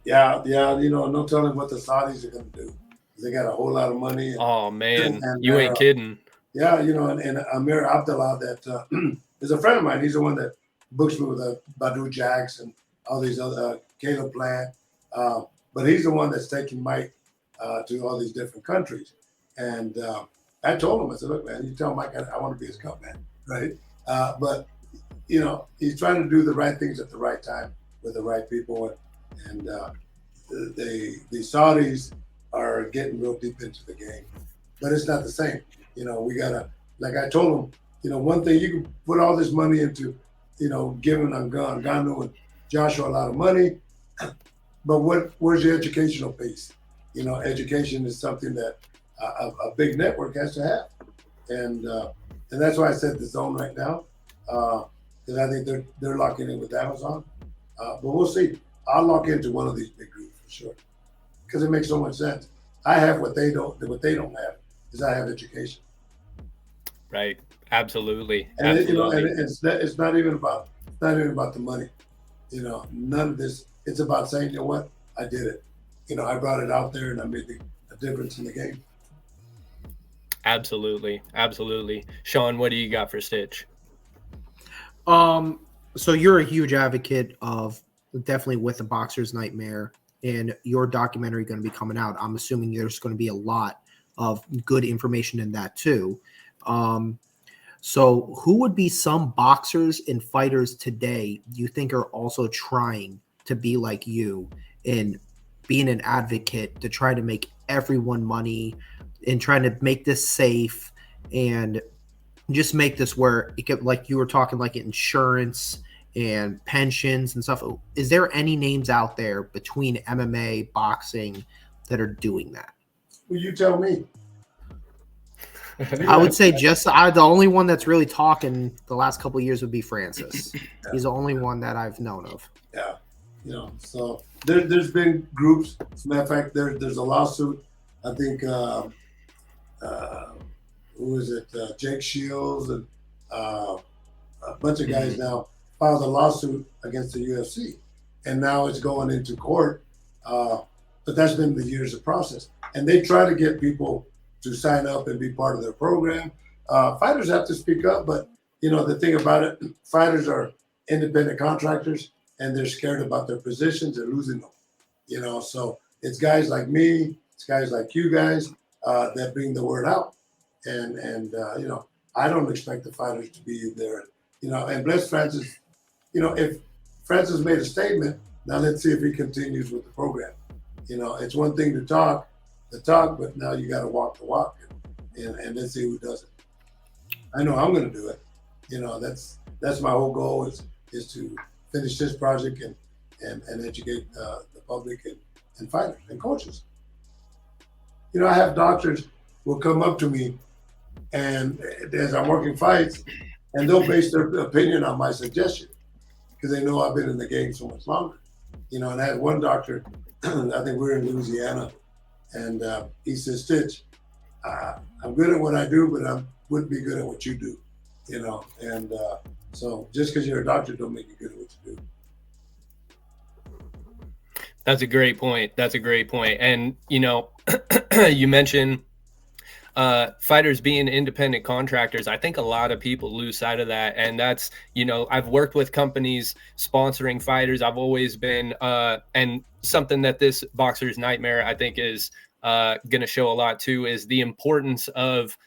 Yeah. No telling what the Saudis are going to do. They got a whole lot of money. Oh man, you ain't kidding. Yeah, and Amir Abdullah, that is a friend of mine. He's the one that books me with Badu Jax and all these other Caleb Plant. But he's the one that's taking Mike to all these different countries. And I told him, I said, look, man, you tell Mike I want to be his cutman, right? But he's trying to do the right things at the right time with the right people, and the Saudis are getting real deep into the game, but it's not the same. We gotta, like I told him, one thing, you can put all this money into, giving Ngannou and Joshua a lot of money, but where's your educational piece? Education is something that a big network has to have, and that's why I said DAZN right now, because I think they're locking in with Amazon, but we'll see. I'll lock into one of these big groups for sure, because it makes so much sense. I have what they don't have, is I have education. Right. Absolutely. And Absolutely. It's not even about the money. None of this. It's about saying, you know what, I did it. I brought it out there and I made a difference in the game. Absolutely. Sean, what do you got for Stitch? So you're a huge advocate of definitely with the Boxer's Nightmare, and your documentary going to be coming out. I'm assuming there's going to be a lot of good information in that too. So who would be some boxers and fighters today you think are also trying to be like you and being an advocate to try to make everyone money and trying to make this safe and just make this where it could, like you were talking, like insurance and pensions and stuff. Is there any names out there between MMA, boxing that are doing that? Well, you tell me. I would say the only one that's really talking the last couple of years would be Francis. Yeah. He's the only one that I've known of. Yeah. So there's been groups. As a matter of fact, there's a lawsuit. I think, who is it? Jake Shields and a bunch of guys now filed a lawsuit against the UFC. And now it's going into court. But that's been the years of process. And they try to get people to sign up and be part of their program. Fighters have to speak up, but the thing about it, fighters are independent contractors and they're scared about their positions. They're losing them, so it's guys like me, it's guys like you guys that bring the word out. And I don't expect the fighters to be there, and bless Francis, if Francis made a statement, now let's see if he continues with the program. It's one thing to talk, but now you got to walk the walk, and let's see who does it. I know I'm going to do it. That's my whole goal is to finish this project and educate the public and fighters and coaches. I have doctors will come up to me and as I'm working fights, and they'll base their opinion on my suggestion because they know I've been in the game so much longer. And I had one doctor, I think we're in Louisiana, and he says, Stitch, I'm good at what I do, but I wouldn't be good at what you do, and so just because you're a doctor don't make you good at what you do. That's a great point. And, you mentioned fighters being independent contractors. I think a lot of people lose sight of that. And that's, I've worked with companies sponsoring fighters. I've always been, and something that this Boxer's Nightmare, I think is going to show a lot too, is the importance of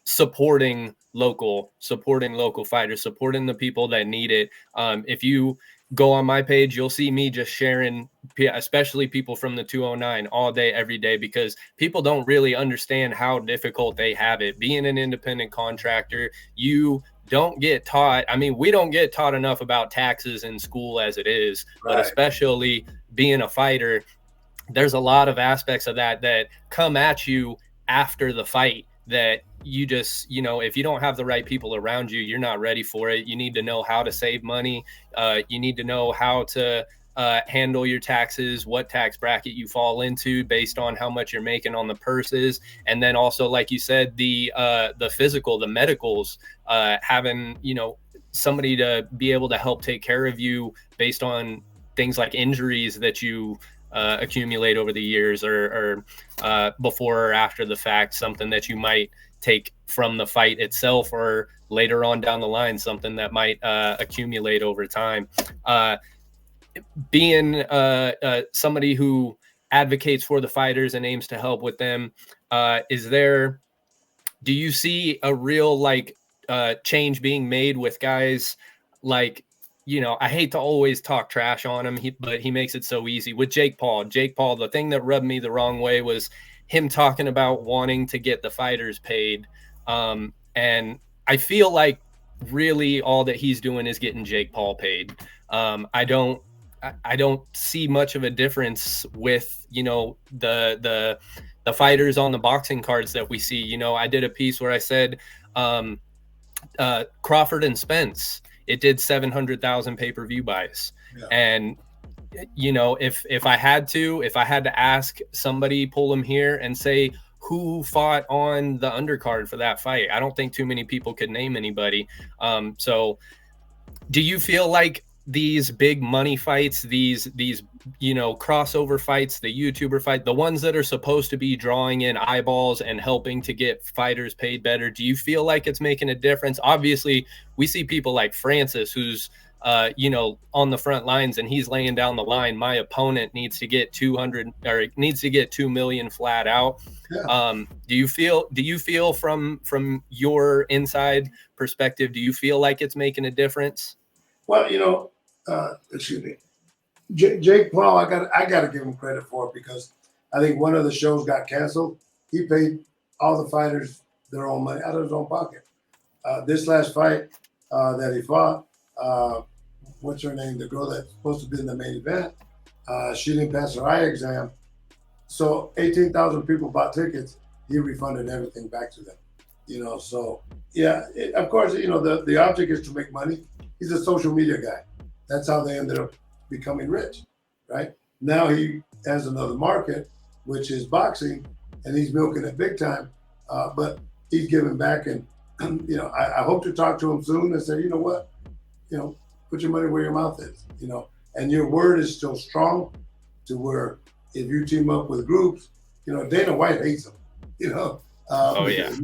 supporting local fighters, supporting the people that need it. If you go on my page, you'll see me just sharing, especially people from the 209 all day, every day, because people don't really understand how difficult they have it. Being an independent contractor, you don't get taught. I mean, we don't get taught enough about taxes in school as it is, right. But especially being a fighter, there's a lot of aspects of that come at you after the fight that you just, if you don't have the right people around you, you're not ready for it. You need to know how to save money. You need to know how to handle your taxes, what tax bracket you fall into based on how much you're making on the purses. And then also, like you said, the physical, the medicals, having, somebody to be able to help take care of you based on things like injuries that you accumulate over the years or before or after the fact, something that you might take from the fight itself or later on down the line, something that might accumulate over time. Being somebody who advocates for the fighters and aims to help with them, do you see a real change being made with guys like, I hate to always talk trash on him, but he makes it so easy with Jake Paul. The thing that rubbed me the wrong way was him talking about wanting to get the fighters paid. And I feel like really all that he's doing is getting Jake Paul paid. I don't see much of a difference with, the fighters on the boxing cards that we see. I did a piece where I said, Crawford and Spence, it did 700,000 pay-per-view buys. Yeah. And, if I had to ask somebody, pull them here and say who fought on the undercard for that fight, I don't think too many people could name anybody. So do you feel like these big money fights, these crossover fights, the YouTuber fight, the ones that are supposed to be drawing in eyeballs and helping to get fighters paid better, do you feel like it's making a difference? Obviously, we see people like Francis, who's on the front lines, and he's laying down the line. My opponent needs to get 200 or needs to get 2 million flat out. Yeah. Do you feel from your inside perspective, do you feel like it's making a difference? Well, excuse me, Jake Paul, I got to give him credit for it, because I think one of the shows got canceled. He paid all the fighters their own money out of his own pocket. This last fight that he fought, what's her name? The girl that's supposed to be in the main event, she didn't pass her eye exam. So 18,000 people bought tickets. He refunded everything back to them. So yeah, of course, the object is to make money. He's a social media guy. That's how they ended up becoming rich, right? Now he has another market, which is boxing, and he's milking it big time. But he's giving back, and I hope to talk to him soon and say, you know what, put your money where your mouth is, and your word is still strong, to where if you team up with groups, Dana White hates him, oh yeah.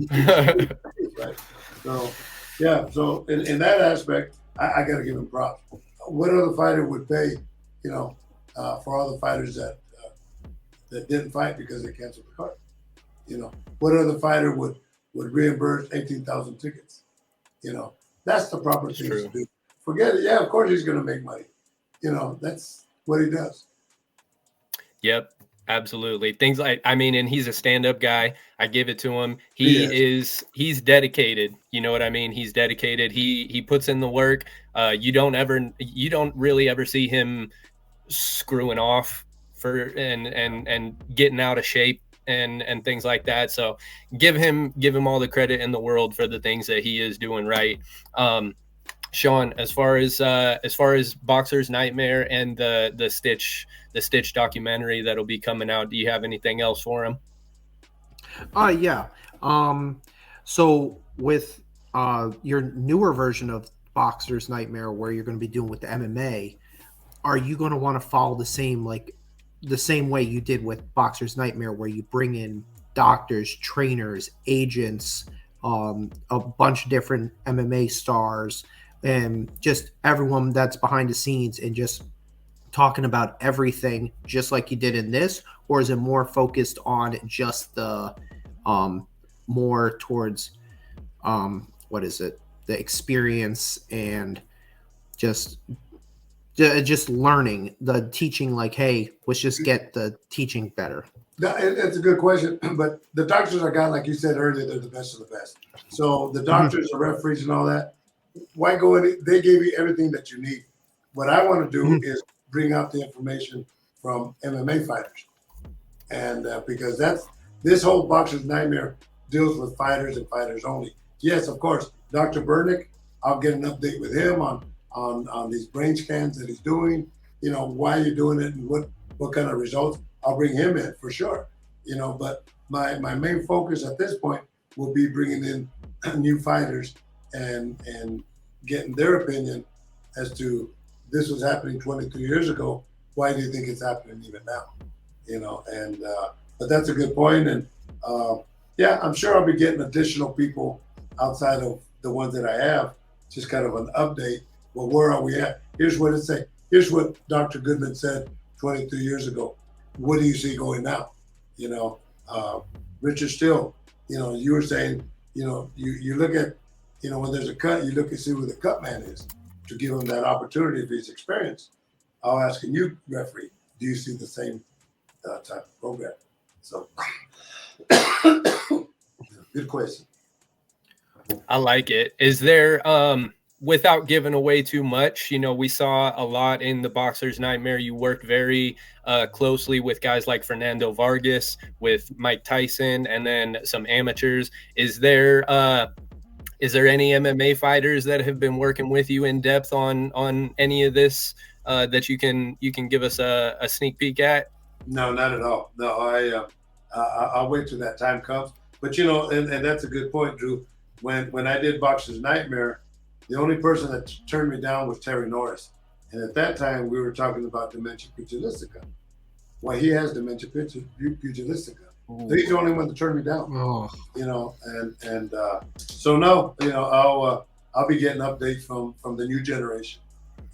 Right. So yeah, so in that aspect, I got to give him props. What other fighter would pay, for all the fighters that didn't fight because they canceled the card? What other fighter would reimburse 18,000 tickets? That's the proper thing to do. Forget it. Yeah, of course he's going to make money. That's what he does. Yep, absolutely. Things like, and he's a stand-up guy. I give it to him. He's dedicated. You know what I mean? He's dedicated. He puts in the work. You don't really ever see him screwing off and getting out of shape and things like that. So give him all the credit in the world for the things that he is doing right. Sean, as far as Boxer's Nightmare and the Stitch documentary that'll be coming out, do you have anything else for him? Yeah. So with your newer version of Boxer's Nightmare, where you're going to be doing with the MMA, are you going to want to follow the same way you did with Boxer's Nightmare, where you bring in doctors, trainers, agents, a bunch of different MMA stars, and just everyone that's behind the scenes, and just talking about everything just like you did in this? Or is it more focused on just the more towards the experience and just learning, the teaching, like, hey, let's just get the teaching better? It's a good question, but the doctors are, like you said earlier, they're the best of the best. So the doctors, the referees, and all that, why go in? They gave you everything that you need. What I want to do is bring out the information from MMA fighters, and because this whole Boxer's Nightmare deals with fighters and fighters only. Yes, of course, Dr. Burnick, I'll get an update with him on these brain scans that he's doing. Why you're doing it and what kind of results. I'll bring him in for sure. But my main focus at this point will be bringing in new fighters and getting their opinion as to, this was happening 22 years ago. Why do you think it's happening even now? But that's a good point. And yeah, I'm sure I'll be getting additional people outside of the ones that I have, just kind of an update. Well, where are we at? Here's what it say. Here's what Dr. Goodman said 22 years ago. What do you see going now? Richard Still, you were saying, you look at, when there's a cut, you look and see who the cut man is, to give him that opportunity if he's experienced. I'll ask you, referee, do you see the same type of program? So, good question. I like it. Is there, without giving away too much, we saw a lot in the Boxer's Nightmare. You worked very closely with guys like Fernando Vargas, with Mike Tyson, and then some amateurs. Is there any MMA fighters that have been working with you in depth on any of this that you can give us a sneak peek at? No, not at all. No, I'll wait till that time comes. But and that's a good point, Drew. When I did Boxer's Nightmare, the only person that turned me down was Terry Norris, And at that time, we were talking about dementia pugilistica. Well, he has dementia pugilistica. So he's the only one to turn me down. Oh. So no, I'll be getting updates from the new generation,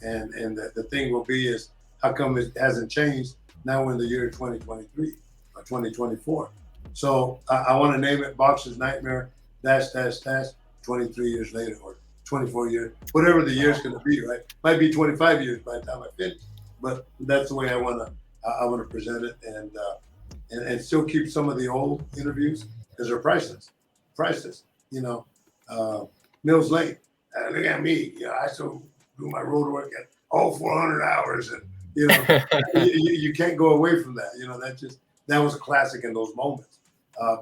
and the thing will be is how come it hasn't changed? Now we're in the year 2023 or 2024. So I want to name it Boxer's Nightmare -- 23 years later or 24 years, whatever the year's going to be, right? Might be 25 years by the time I finish, but that's the way I want to present it, and still keep some of the old interviews because they're priceless. Mills Lane. Look at me. I still do my road work at all 400 hours, and you can't go away from that. That was a classic in those moments.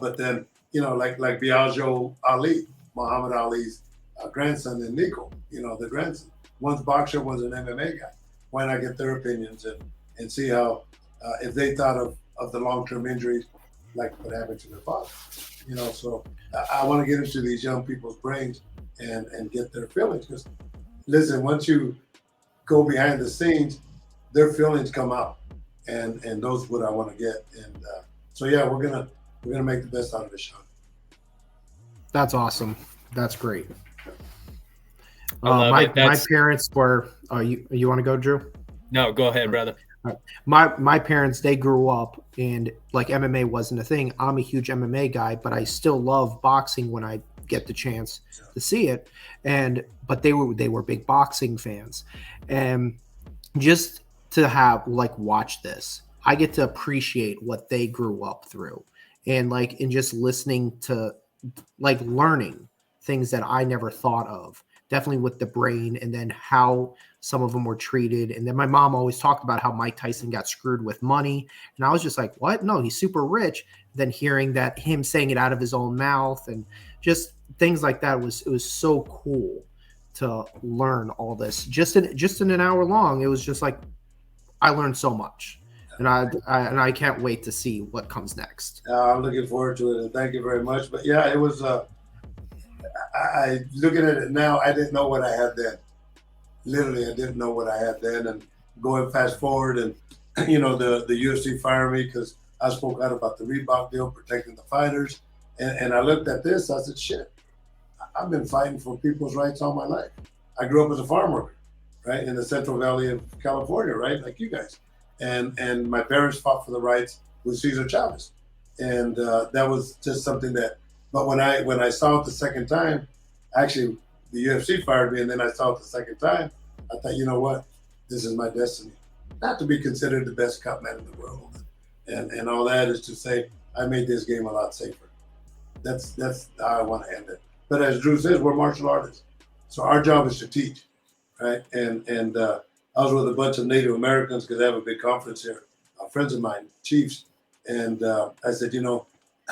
But then like Biagio Ali, Muhammad Ali's grandson, and Nico, the grandson. One's boxer, one's an MMA guy. Why not get their opinions and see how if they thought of the long-term injuries, like what happened to their father. So I want to get into these young people's brains and get their feelings. Because listen, once you go behind the scenes, their feelings come out, and those are what I want to get. And so yeah, we're gonna make the best out of this show. That's awesome. That's great. My parents were. You want to go, Drew? No, go ahead, brother. My parents, they grew up and like MMA wasn't a thing. I'm a huge MMA guy, but I still love boxing when I get the chance to see it. But they were big boxing fans, and just to have watch this, I get to appreciate what they grew up through, and just listening to learning things that I never thought of. Definitely with the brain, and then how some of them were treated. And then my mom always talked about how Mike Tyson got screwed with money. And I was just like, what? No, he's super rich. Then hearing that, him saying it out of his own mouth, and just things like that, it was so cool to learn all this. Just in an hour long, it was just like, I learned so much. And I can't wait to see what comes next. I'm looking forward to it, and thank you very much. But yeah, it was I looking at it now, I didn't know what I had then. Literally, I didn't know what I had then. And going fast forward, and the UFC fired me because I spoke out about the Reebok deal, protecting the fighters. And I looked at this, I said, shit, I've been fighting for people's rights all my life. I grew up as a farm worker, right, in the Central Valley of California, right, like you guys. And my parents fought for the rights with Cesar Chavez. And that was just something that. But when I saw it the second time, actually the UFC fired me, and then I saw it the second time, I thought, you know what, this is my destiny. Not to be considered the best cutman in the world, and all that is to say I made this game a lot safer. That's how I want to end it. But as Drew says, we're martial artists, so our job is to teach, right? And I was with a bunch of Native Americans because I have a big conference here, friends of mine, chiefs, and I said,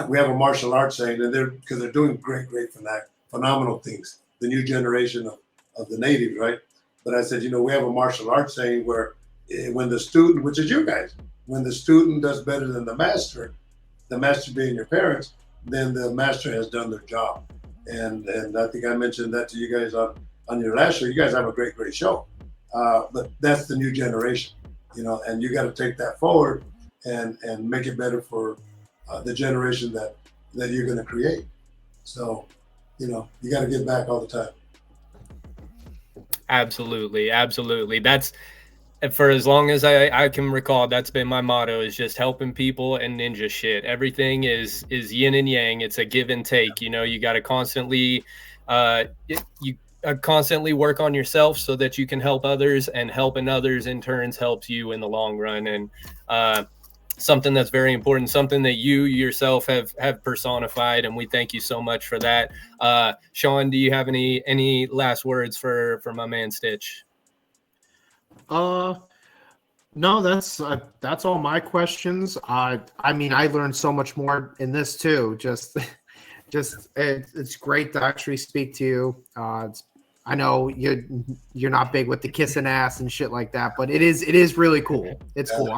we have a martial arts saying, and they're doing great, phenomenal things. The new generation of the natives, right? But I said, we have a martial arts saying where when the student, which is you guys, when the student does better than the master being your parents, then the master has done their job. And I think I mentioned that to you guys on your last show. You guys have a great show. But that's the new generation, and you got to take that forward and make it better for the generation that you're going to create. So, you got to give back all the time. Absolutely. That's, for as long as I can recall, that's been my motto, is just helping people and ninja shit. Everything is yin and yang. It's a give and take. You got to constantly constantly work on yourself so that you can help others, and helping others in turns helps you in the long run. And something that's very important, something that you yourself have personified, and we thank you so much for that. Sean, do you have any last words for my man Stitch? No, that's all my questions. I mean, I learned so much more in this too. Just it's great to actually speak to you. I know you're not big with the kissing ass and shit like that, but it is really cool. It's cool.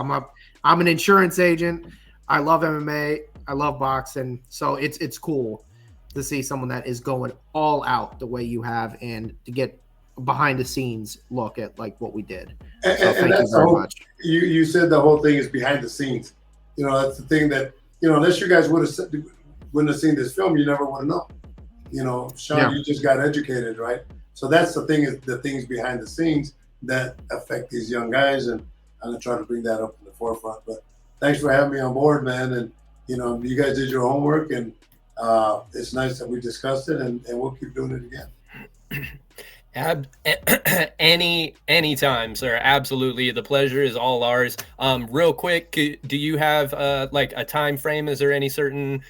I'm an insurance agent. I love MMA. I love boxing. So it's cool to see someone that is going all out the way you have, and to get behind the scenes look at like what we did. And, So and thank you very much. You said the whole thing is behind the scenes. You know, that's the thing that, you know, unless you guys wouldn't have seen this film, you never would have known. You know, Sean, you just got educated, right? So that's the thing, is the things behind the scenes that affect these young guys, and I'm gonna try to bring that up in the forefront. But thanks for having me on board, man. And you know, you guys did your homework, and it's nice that we discussed it, and we'll keep doing it again. Anytime, sir. Absolutely, the pleasure is all ours. Real quick, do you have like a time frame? Is there any certain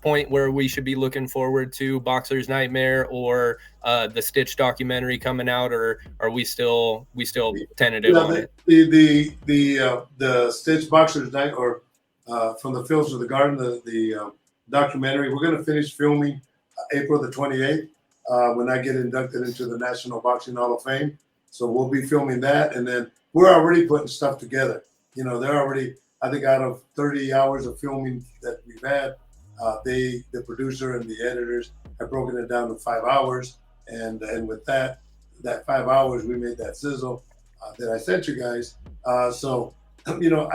point where we should be looking forward to Boxer's Nightmare or the Stitch documentary coming out, or are we still tentative on it? The Stitch Boxer's Night, or From the Fields to the Garden, the documentary, we're going to finish filming April the 28th when I get inducted into the National Boxing Hall of Fame. So we'll be filming that, and then we're already putting stuff together. You know, they're already, I think, out of 30 hours of filming that we've had, the producer and the editors have broken it down to 5 hours, and with that 5 hours, we made that sizzle that I sent you guys. So, you know,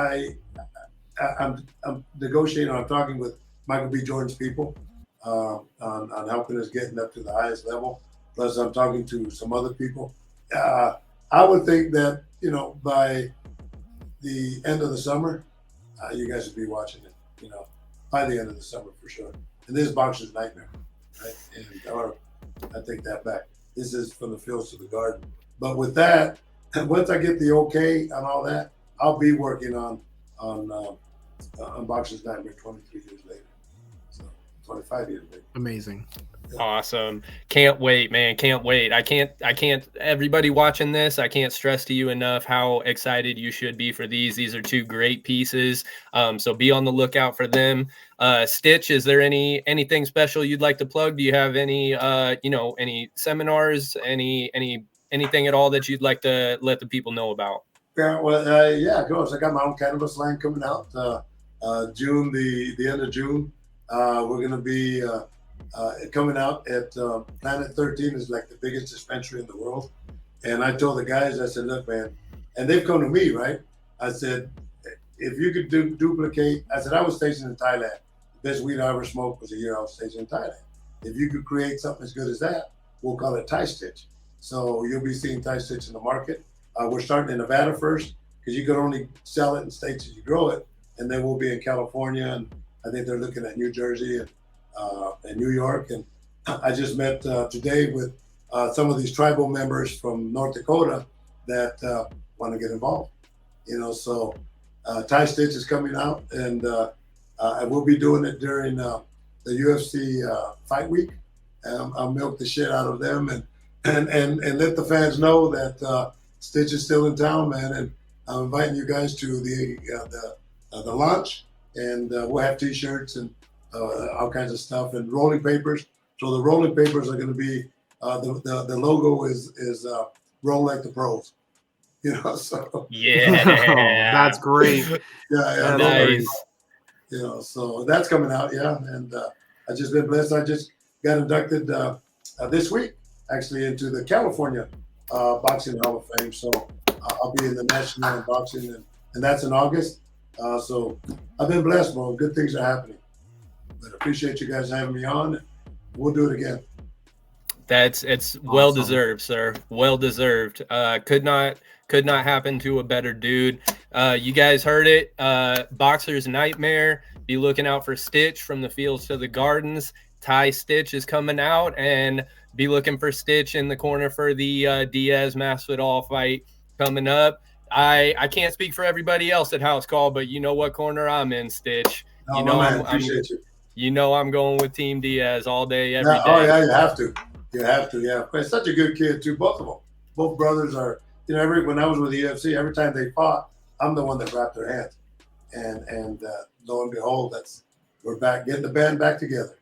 I'm negotiating. I'm talking with Michael B. Jordan's people on helping us getting up to the highest level. Plus, I'm talking to some other people. I would think that, you know, by the end of the summer, you guys would be watching it. You know, by the end of the summer for sure. And this is Boxer's Nightmare, right? Or I take that back. This is From the Fields to the Garden. But with that, once I get the okay on all that, I'll be working on Boxer's Nightmare 23 years later. So 25 years later. Amazing. Awesome. Can't wait, man. Can't wait. I can't, everybody watching this, I can't stress to you enough how excited you should be for these. These are two great pieces. So be on the lookout for them. Stitch, is there anything special you'd like to plug? Do you have any, any seminars, anything at all that you'd like to let the people know about? Yeah, well, yeah, of course. I got my own cannabis line coming out June, the end of June. We're going to be coming out at Planet 13 is like the biggest dispensary in the world. And I told the guys, I said, look, man, and they've come to me, right? I said, if you could duplicate, I said, I was stationed in Thailand. The best weed I ever smoked was a year I was stationed in Thailand. If you could create something as good as that, we'll call it Thai Stitch. So you'll be seeing Thai Stitch in the market. We're starting in Nevada first, because you could only sell it in states as you grow it. And then we'll be in California, and I think they're looking at New Jersey and New York. And I just met today with some of these tribal members from North Dakota that want to get involved. You know, so Thai Stitch is coming out, and I will be doing it during the UFC fight week. I'll milk the shit out of them and let the fans know that Stitch is still in town, man. And I'm inviting you guys to the launch, and we'll have T-shirts and all kinds of stuff and rolling papers. So the rolling papers are going to be the logo is roll like the pros, you know. So yeah, that's great. Yeah, nice. You know, so that's coming out, yeah. And I just been blessed. I just got inducted this week, actually, into the California Boxing Hall of Fame. So I'll be in the National Boxing, and that's in August. So I've been blessed, bro. Good things are happening. But appreciate you guys having me on. We'll do it again. It's awesome. Well deserved, sir. Well deserved. Could not happen to a better dude. You guys heard it. Boxer's Nightmare. Be looking out for Stitch, From the Fields to the Gardens. Thai Stitch is coming out, and be looking for Stitch in the corner for the Diaz Masvidal fight coming up. I can't speak for everybody else at House Call, but you know what corner I'm in, Stitch. Oh, you know, I appreciate you. You know I'm going with Team Diaz all day, every day. Oh, yeah, you have to. You have to, yeah. But such a good kid, too. Both of them. Both brothers are, you know, when I was with the UFC, every time they fought, I'm the one that wrapped their hands. And lo and behold, we're back, getting the band back together.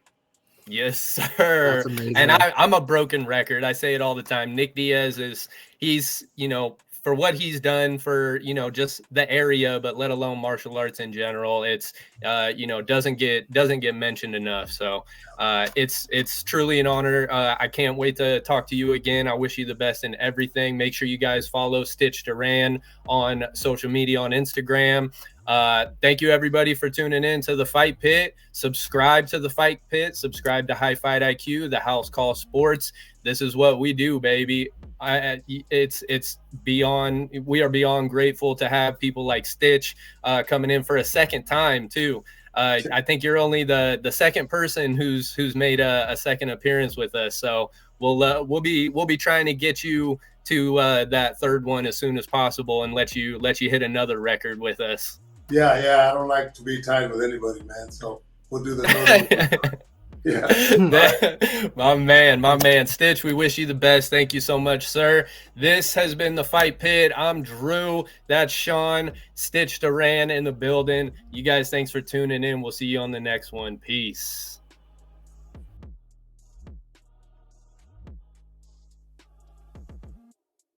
Yes, sir. And I'm a broken record. I say it all the time. Nick Diaz he's, you know, for what he's done for, you know, just the area, but let alone martial arts in general, it's you know, doesn't get mentioned enough. So it's truly an honor. I can't wait to talk to you again. I wish you the best in everything. Make sure you guys follow Stitch Duran on social media, on Instagram. Thank you everybody for tuning in to the Fight Pit. Subscribe to the Fight Pit, subscribe to High Fight IQ, the House Call Sports. This is what we do, baby. It's beyond, we are beyond grateful to have people like Stitch coming in for a second time too. I think you're only the second person who's made a second appearance with us. So we'll be trying to get you to that third one as soon as possible and let you hit another record with us. Yeah. I don't like to be tied with anybody, man. So we'll do the third one. Yeah. My man, Stitch, we wish you the best. Thank you so much, sir. This has been the Fight Pit. I'm Drew. That's Sean. Stitch Duran in the building. You guys, thanks for tuning in. We'll see you on the next one. Peace.